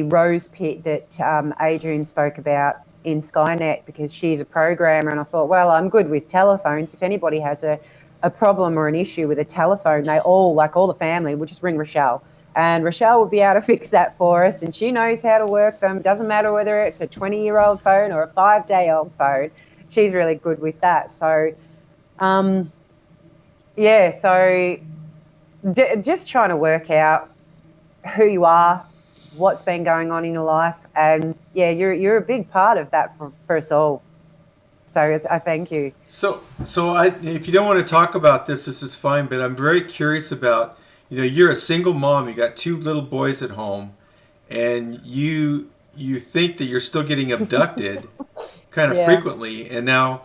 rose pit that Adrian spoke about in Skynet, because she's a programmer. And I thought, well, I'm good with telephones. If anybody has a problem or an issue with a telephone, they all the family would just ring Rochelle, and Rochelle will be able to fix that for us, and she knows how to work them. Doesn't matter whether it's a 20-year-old phone or a 5-day-old phone. She's really good with that. So so just trying to work out who you are, what's been going on in your life, and you're a big part of that for us all. So I thank you. If you don't want to talk about this is fine. But I'm very curious about, you're a single mom. You got two little boys at home, and you you think that you're still getting abducted kind of Yeah. frequently, and now,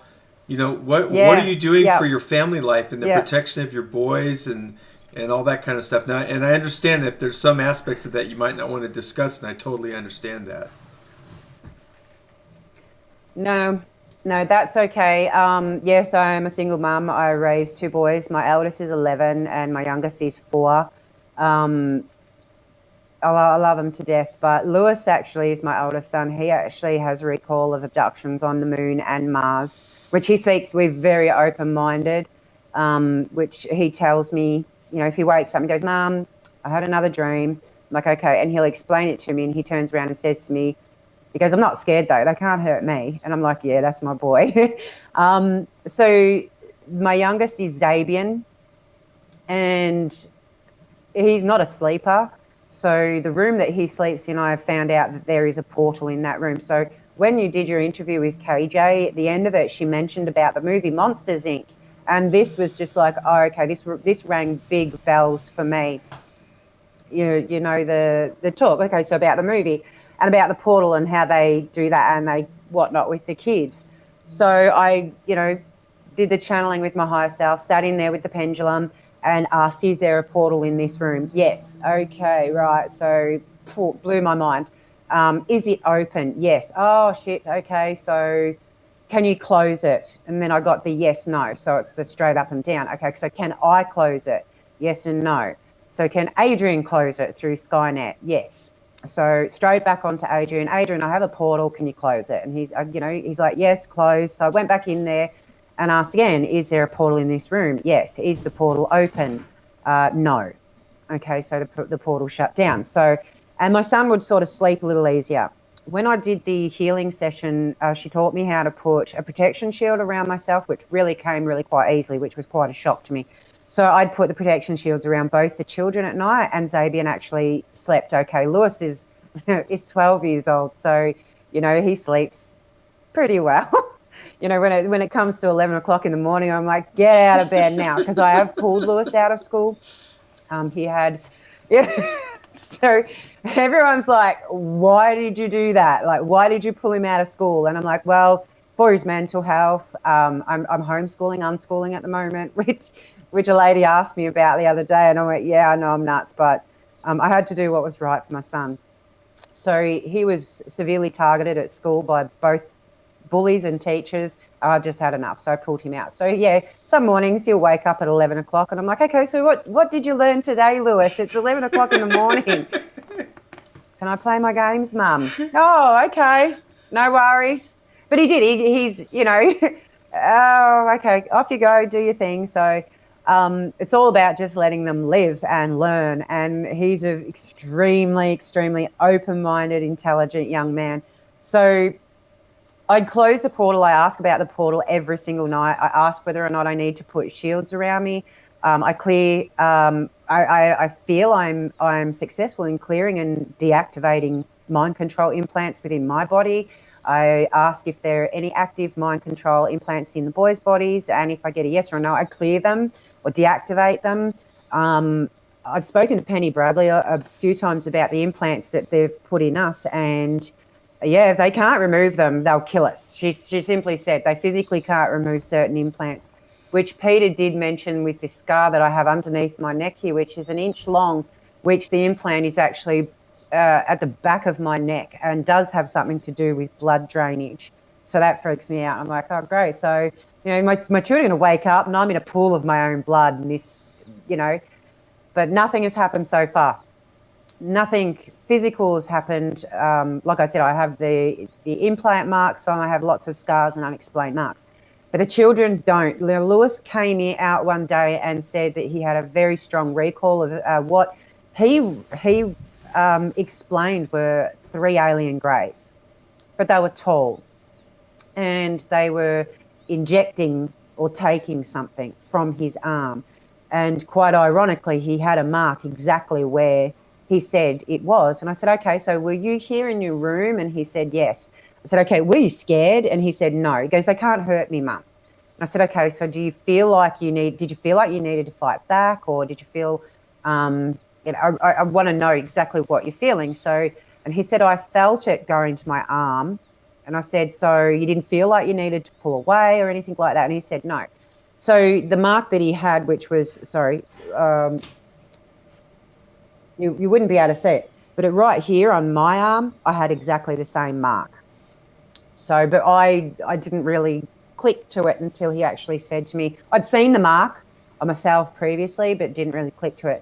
what are Yeah. you doing for Yep. your family life and the Yep. protection of your boys and all that kind of stuff. Now, and I understand if there's some aspects of that you might not want to discuss, and I totally understand that. No, no, that's okay. Yes, I'm a single mum. I raised two boys. My eldest is 11 and my youngest is 4. Um, I love him to death. But Lewis actually is my oldest son. He actually has recall of abductions on the moon and Mars, which he speaks with very open-minded, which he tells me, if he wakes up and goes, Mum, I had another dream. I'm like, okay. And he'll explain it to me and he turns around and says to me, he goes, I'm not scared though. They can't hurt me. And I'm like, yeah, that's my boy. So my youngest is Zabian and he's not a sleeper. So the room that he sleeps in, I have found out that there is a portal in that room. So when you did your interview with KJ, at the end of it, she mentioned about the movie Monsters Inc. And this was just like, oh, okay, this rang big bells for me. The talk. Okay, so about the movie and about the portal and how they do that and they whatnot with the kids. So I, did the channeling with my higher self, sat in there with the pendulum and asked, is there a portal in this room? Yes. Okay, right. So blew my mind. Is it open? Yes. Oh shit. Okay. So can you close it? And then I got the yes, no. So it's the straight up and down. Okay. So can I close it? Yes and no. So can Adrian close it through Skynet? Yes. So straight back onto Adrian. Adrian, I have a portal. Can you close it? And he's like, yes, close. So I went back in there and asked again, is there a portal in this room? Yes. Is the portal open? No. Okay. So the portal shut down. And my son would sort of sleep a little easier. When I did the healing session, she taught me how to put a protection shield around myself, which really came really quite easily, which was quite a shock to me. So I'd put the protection shields around both the children at night, and Zabian actually slept okay. Lewis is 12 years old, so he sleeps pretty well. When it comes to 11 o'clock in the morning, I'm like, get out of bed now, because I have pulled Lewis out of school. He had, yeah. So everyone's like, why did you do that? Like, why did you pull him out of school? And I'm like, well, for his mental health. I'm homeschooling, unschooling at the moment, which a lady asked me about the other day, and I went, yeah, I know I'm nuts, but I had to do what was right for my son. So he was severely targeted at school by both bullies and teachers. I've just had enough. So I pulled him out. So yeah, some mornings he'll wake up at 11 o'clock and I'm like, okay, so what did you learn today, Lewis? It's 11 o'clock in the morning. Can I play my games, Mum? Oh, okay. No worries. But he did. He's, oh, okay, off you go, do your thing. So it's all about just letting them live and learn. And he's an extremely, extremely open-minded, intelligent young man. So I'd close the portal. I ask about the portal every single night. I ask whether or not I need to put shields around me. I clear. I feel I'm successful in clearing and deactivating mind control implants within my body. I ask if there are any active mind control implants in the boys' bodies, and if I get a yes or a no, I clear them or deactivate them. I've spoken to Penny Bradley a few times about the implants that they've put in us, and yeah, if they can't remove them, they'll kill us. She simply said they physically can't remove certain implants, which Peter did mention with this scar that I have underneath my neck here, which is an inch long, which the implant is actually at the back of my neck and does have something to do with blood drainage. So that freaks me out. I'm like, oh, great. So, my children will wake up and I'm in a pool of my own blood and this, but nothing has happened so far. Nothing physical has happened. Like I said, I have the implant marks, so I have lots of scars and unexplained marks. But the children don't. Lewis came out one day and said that he had a very strong recall of what he explained were 3 alien greys, but they were tall and they were injecting or taking something from his arm. And quite ironically, he had a mark exactly where he said it was. And I said, okay, so were you here in your room? And he said, yes. I said, okay, were you scared? And he said, no. He goes, they can't hurt me, Mum. And I said, okay, so did you feel like you needed to fight back, or did you feel, I want to know exactly what you're feeling. So And he said, I felt it going to my arm. And I said, so you didn't feel like you needed to pull away or anything like that? And he said, no. So the mark that he had, which was, you wouldn't be able to see it, but right here on my arm, I had exactly the same mark. So, but I didn't really click to it until he actually said to me, I'd seen the mark on myself previously, but didn't really click to it.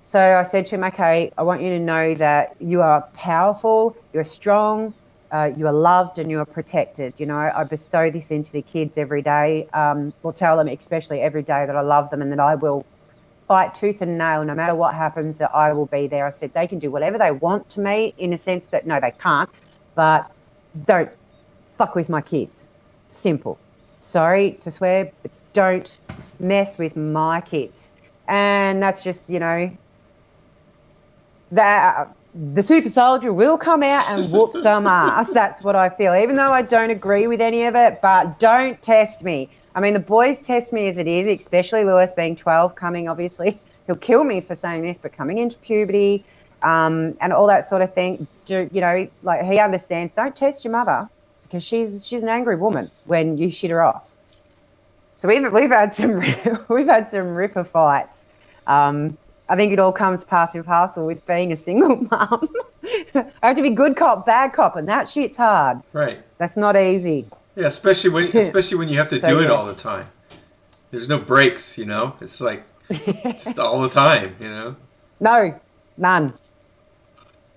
So I said to him, okay, I want you to know that you are powerful, you're strong, you are loved, and you are protected. You know, I bestow this into the kids every day. We'll tell them, especially every day, that I love them and that I will fight tooth and nail, no matter what happens, that I will be there. I said, they can do whatever they want to me, in a sense that, no, they can't, but don't fuck with my kids. Simple. Sorry to swear, but don't mess with my kids. And that's just, you know, that the super soldier will come out and whoop some ass. That's what I feel, even though I don't agree with any of it, but don't test me. I mean, the boys test me as it is, especially Lewis being 12, coming, obviously, he'll kill me for saying this, but coming into puberty and all that sort of thing, you know, like he understands, don't test your mother because she's an angry woman when you shit her off. So we've had some ripper fights. I think it all comes part and parcel with being a single mum. I have to be good cop, bad cop, and that shit's hard. Right. That's not easy. Yeah, especially when you have to do it all the time. There's no breaks, you know. It's like just all the time, you know. No, none.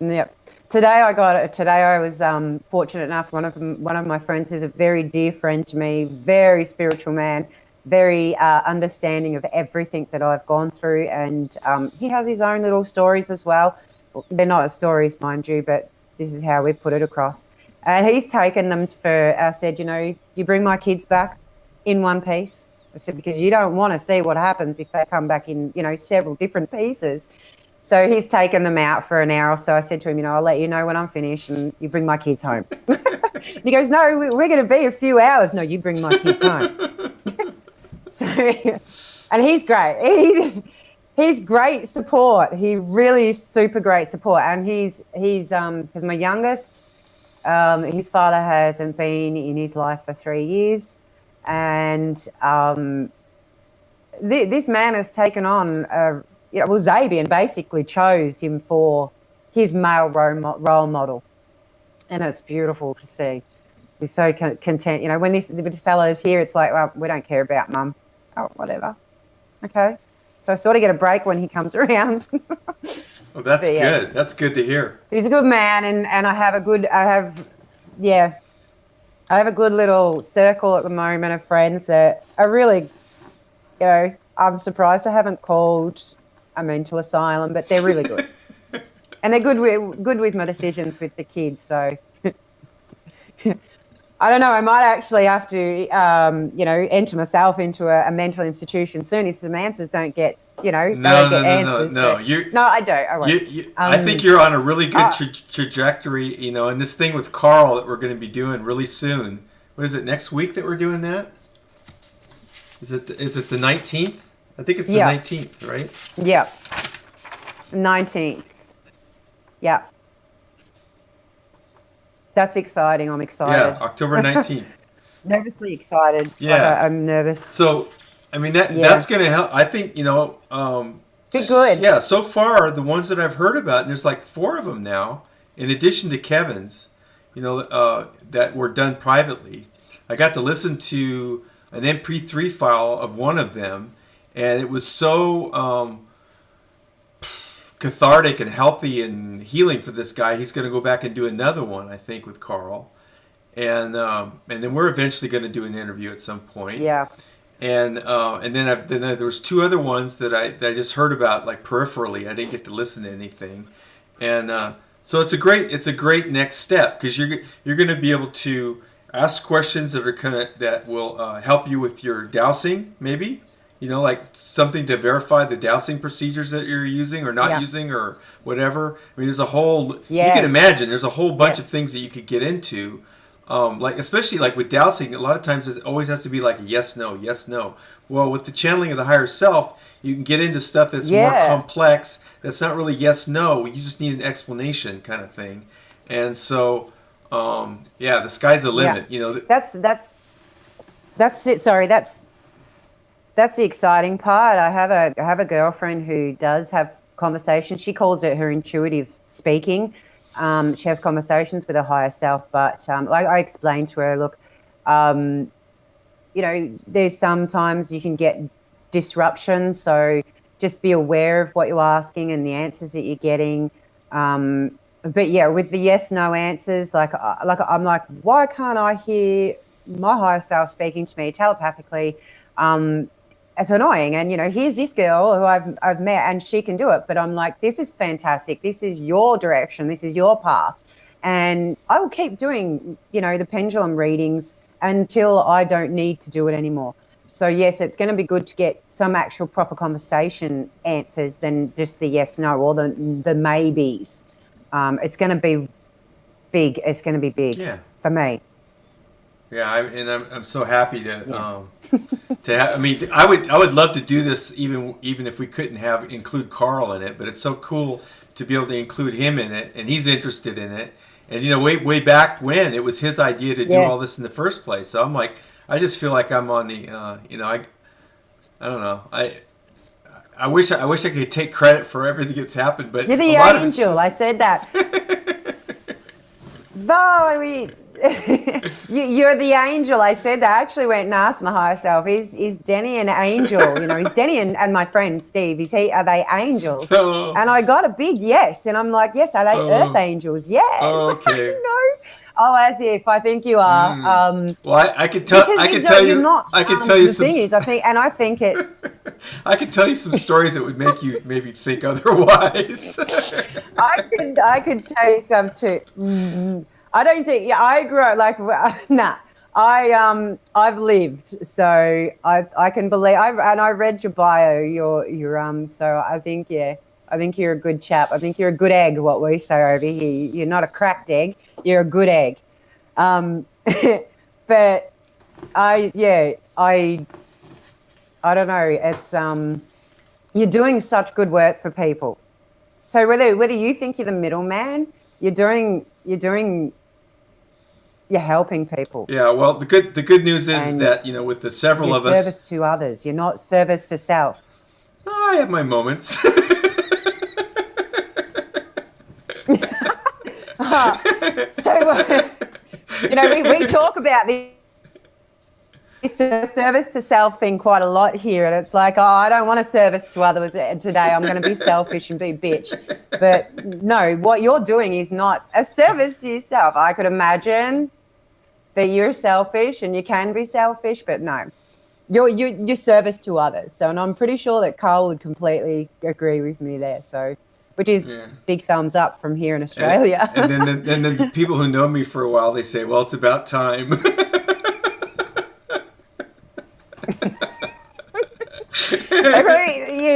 Yep. Today I was fortunate enough. One of my friends is a very dear friend to me, very spiritual man, very understanding of everything that I've gone through, and he has his own little stories as well. They're not stories, mind you, but this is how we've put it across. And he's taken them for, I said, you know, you bring my kids back in one piece. I said, because you don't want to see what happens if they come back in, you know, several different pieces. So he's taken them out for an hour or so. I said to him, you know, I'll let you know when I'm finished and you bring my kids home. And he goes, no, we're going to be a few hours. No, you bring my kids home. So, and he's great. He's great support. He really is super great support. And he's because my youngest, his father hasn't been in his life for 3 years. And this man has taken on, Zabian basically chose him for his male role model. And it's beautiful to see. He's so content. You know, when with the fellows here, it's like, well, we don't care about mum. Oh, whatever. Okay. So I sort of get a break when he comes around. Well, that's good. That's good to hear. He's a good man, and I have a good little circle at the moment of friends that are really, you know, I'm surprised I haven't called a mental asylum, but they're really good. And they're good with my decisions with the kids, so I don't know. I might actually have to, enter myself into a mental institution soon if some answers don't get, answers. No. No, I don't. I won't. I think you're on a really good trajectory, you know, and this thing with Carl that we're going to be doing really soon. What is it, next week that we're doing that? Is it the 19th? I think it's the 19th, right? Yeah. 19th. Yeah. That's exciting. I'm excited. Yeah, October 19th. Nervously excited. Yeah. I'm nervous. So, I mean, that's going to help. I think, you know. Be good. Yeah, so far, the ones that I've heard about, and there's like 4 of them now, in addition to Kevin's, you know, that were done privately. I got to listen to an MP3 file of one of them, and it was so cathartic and healthy and healing for this guy. He's going to go back and do another one, I think, with Carl, and then we're eventually going to do an interview at some point. Yeah. And then there was 2 other ones that I just heard about, like, peripherally. I didn't get to listen to anything, and so it's a great next step, because you're going to be able to ask questions that will help you with your dowsing, maybe. You know, like something to verify the dowsing procedures that you're using or not using or whatever. I mean, there's a whole, you can imagine, there's a whole bunch of things that you could get into Like especially like with dowsing, a lot of times it always has to be like a yes no yes no. Well, with the channeling of the higher self, you can get into stuff that's more Yeah, complex. That's not really yes no. You just need an explanation kind of thing. And so, yeah, the sky's the yeah. limit. You know, That's that's that's it. Sorry, that's the exciting part. I have a girlfriend who does have conversations. She calls it her intuitive speaking. She has conversations with her higher self, but like I explained to her, look, um, there's sometimes you can get disruption. So just be aware of what you're asking and the answers that you're getting. But yeah, with the yes no answers, like I'm like, why can't I hear my higher self speaking to me telepathically? Um, it's annoying. And here's this girl who I've met and she can do it. But I'm like, this is fantastic. This is your direction. This is your path. And I will keep doing, the pendulum readings until I don't need to do it anymore. So yes, it's going to be good to get some actual proper conversation answers than just the yes, no, or the maybes. It's going to be big. It's going to be big yeah, for me. yeah. I'm so happy to Yeah. I mean, I would love to do this even if we couldn't have include Carl in it, but it's so cool to be able to include him in it, and he's interested in it. And way back when it was his idea to do Yeah. all this in the first place. So I'm like, I just feel like I'm on the, I don't know, I wish I could take credit for everything that's happened, but You're a the lot of it's angel. I just. said that. No, you're the angel. I said that. I actually went and asked my higher self, is Denny an angel? Is Denny and my friend Steve, are they angels? Oh, And I got a big yes. And I'm like, yes, are they earth oh, angels? Yes. oh, okay. Oh, as if I think you are. Well, I could tell. Because I could tell you're you. not. I could tell you The some. thing is, I think it. I could tell you some stories that would make you maybe think otherwise. I could tell you some too. I don't think. Yeah, I grew up like nah. I've lived, so I can believe. I read your bio. So I think I think you're a good chap. I think you're a good egg. What we say over here. You're not a cracked egg. You're a good egg. Um, but I don't know. It's you're doing such good work for people. So whether you think you're the middleman, you're helping people, Yeah. Well, the good news is and that with the several you're of us, service to others. You're not service to self. I have my moments. So we talk about this service to self thing quite a lot here, and it's like, oh, I don't want to service to others today. I'm going to be selfish and be a bitch. But no, what you're doing is not a service to yourself. I could imagine that you're selfish and you can be selfish, but no, you're service to others. So, and I'm pretty sure that Carl would completely agree with me there. So, which is Yeah. big thumbs up from here in And, Australia. and then the people who know me for a while, they say, "Well, it's about time."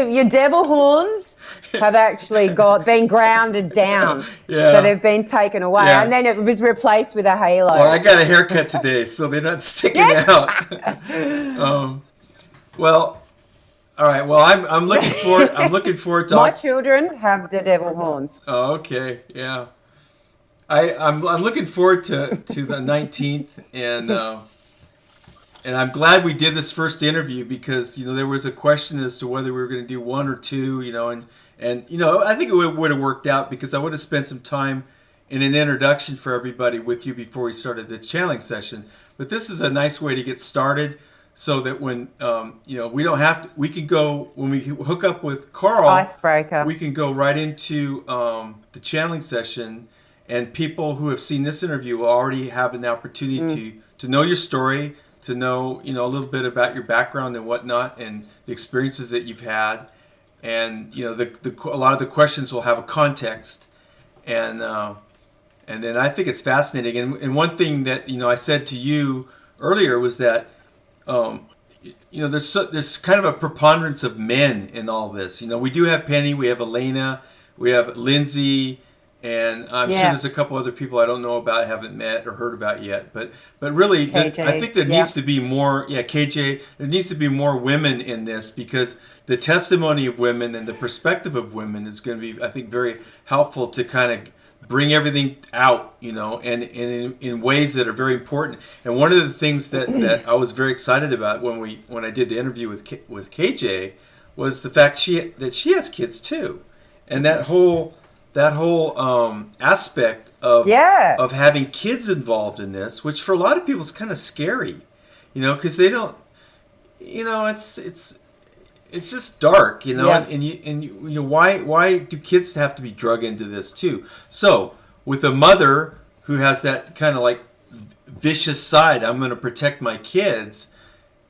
Your devil horns have actually been grounded down. Yeah. So they've been taken away. Yeah. And then it was replaced with a halo. Well, I got a haircut today, so they're not sticking out. Well, all right. Well, I'm looking forward. I'm looking forward to. My children have the devil horns. Oh, okay. Yeah. I'm looking forward to the 19th, and I'm glad we did this first interview because there was a question as to whether we were going to do one or two, and I think it would have worked out because I would have spent some time in an introduction for everybody with you before we started the channeling session. But this is a nice way to get started, so that when we don't have to, we can go when we hook up with Carl. Icebreaker. We can go right into the channeling session, and people who have seen this interview will already have an opportunity to know your story, to know a little bit about your background and whatnot, and the experiences that you've had, and a lot of the questions will have a context, and then I think it's fascinating. And one thing that I said to you earlier was that there's kind of a preponderance of men in all this. We do have Penny, we have Elena, we have Lindsay, and I'm sure Yeah. there's a couple other people I don't know about, haven't met or heard about yet. But really, I KJ. think there Yeah. needs to be more. Yeah, KJ. There needs to be more women in this because the testimony of women and the perspective of women is going to be, I think, very helpful to kind of bring everything out, and in ways that are very important. And one of the things that I was very excited about when I did the interview with KJ was the fact that she has kids too, and that whole aspect Yeah. of having kids involved in this, which for a lot of people is kind of scary, because they don't, it's just dark, Yeah. why do kids have to be drug into this too? So with a mother who has that kind of like vicious side, I'm going to protect my kids,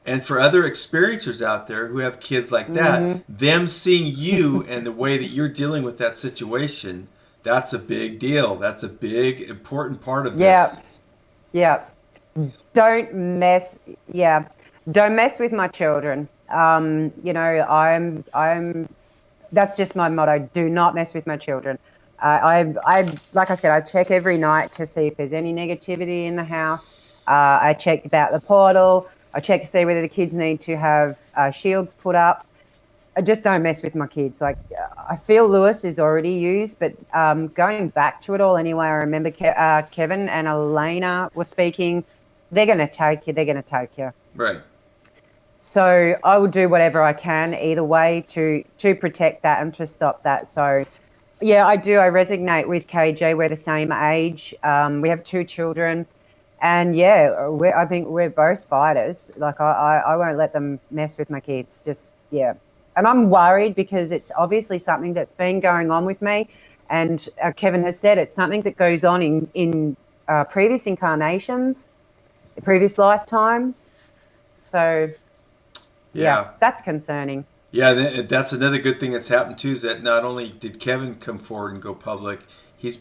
and for other experiencers out there who have kids like that, Hmm. them seeing you and the way that you're dealing with that situation, that's a big deal. That's a big important part of Yeah. this. Yeah. Don't mess. Yeah. Don't mess with my children. That's just my motto. Do not mess with my children. Like I said, I check every night to see if there's any negativity in the house. I check about the portal. I check to see whether the kids need to have shields put up. I just don't mess with my kids. Like, I feel Lewis is already used, but going back to it all anyway, I remember Kevin and Elena were speaking. They're going to take you. They're going to take you. Right. So I will do whatever I can either way to protect that and to stop that. So, yeah, I do. I resonate with KJ. We're the same age. We have 2 children. And, yeah, I think we're both fighters. Like, I won't let them mess with my kids. Just, yeah. And I'm worried because it's obviously something that's been going on with me. And Kevin has said it's something that goes on in previous incarnations, previous lifetimes. So, yeah, Yeah. that's concerning. Yeah, that's another good thing that's happened too, is that not only did Kevin come forward and go public, he's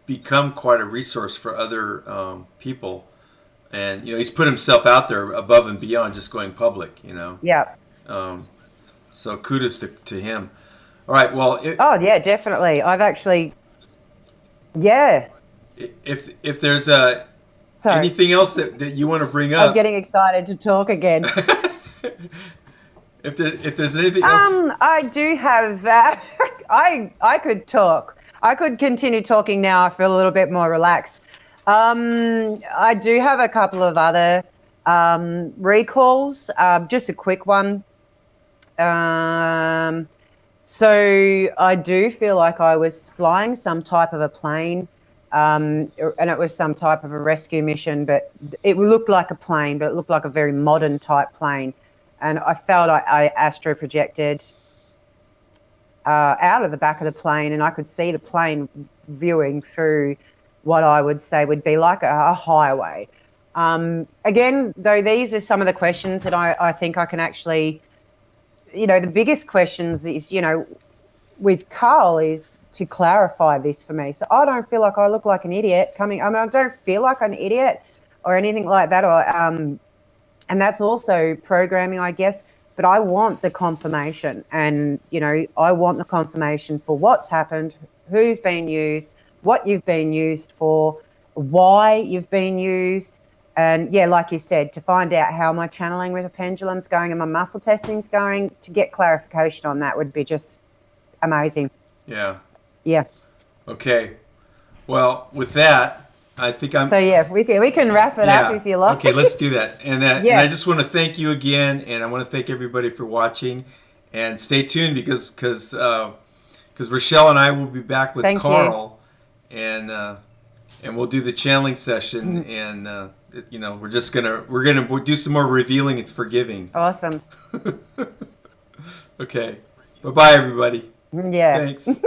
become quite a resource for other people, and he's put himself out there above and beyond just going public. Yeah. Um, so kudos to him. All right, well, Oh, yeah, definitely. I've actually, yeah. if there's Sorry, anything else that you want to bring I was up, getting excited to talk again. if there's anything else, I do have, I could talk. I could continue talking now. I feel a little bit more relaxed. I do have a couple of other recalls, just a quick one. So I do feel like I was flying some type of a plane, and it was some type of a rescue mission, but it looked like a plane, but it looked like a very modern type plane. And I felt I astro projected out of the back of the plane, and I could see the plane viewing through what I would say would be like a highway. Again, though, these are some of the questions that I think I can actually, the biggest questions is, with Carl is to clarify this for me. So I don't feel like I look like an idiot I don't feel like an idiot or anything like that. And that's also programming, I guess. But I want the confirmation, and, I want the confirmation for what's happened, who's been used, what you've been used for, why you've been used. And, yeah, like you said, to find out how my channeling with a pendulum's going and my muscle testing's going, to get clarification on that would be just amazing. yeah, Yeah. okay. Well, with that, I think So, yeah, we can wrap it up if you like. Okay, let's do that. And Yeah. I just want to thank you again, and I want to thank everybody for watching. And stay tuned because Rochelle and I will be back with Thank you. Carl, and we'll do the channeling session, and we're gonna do some more revealing and forgiving. Awesome. Okay, bye bye everybody. Yeah. Thanks.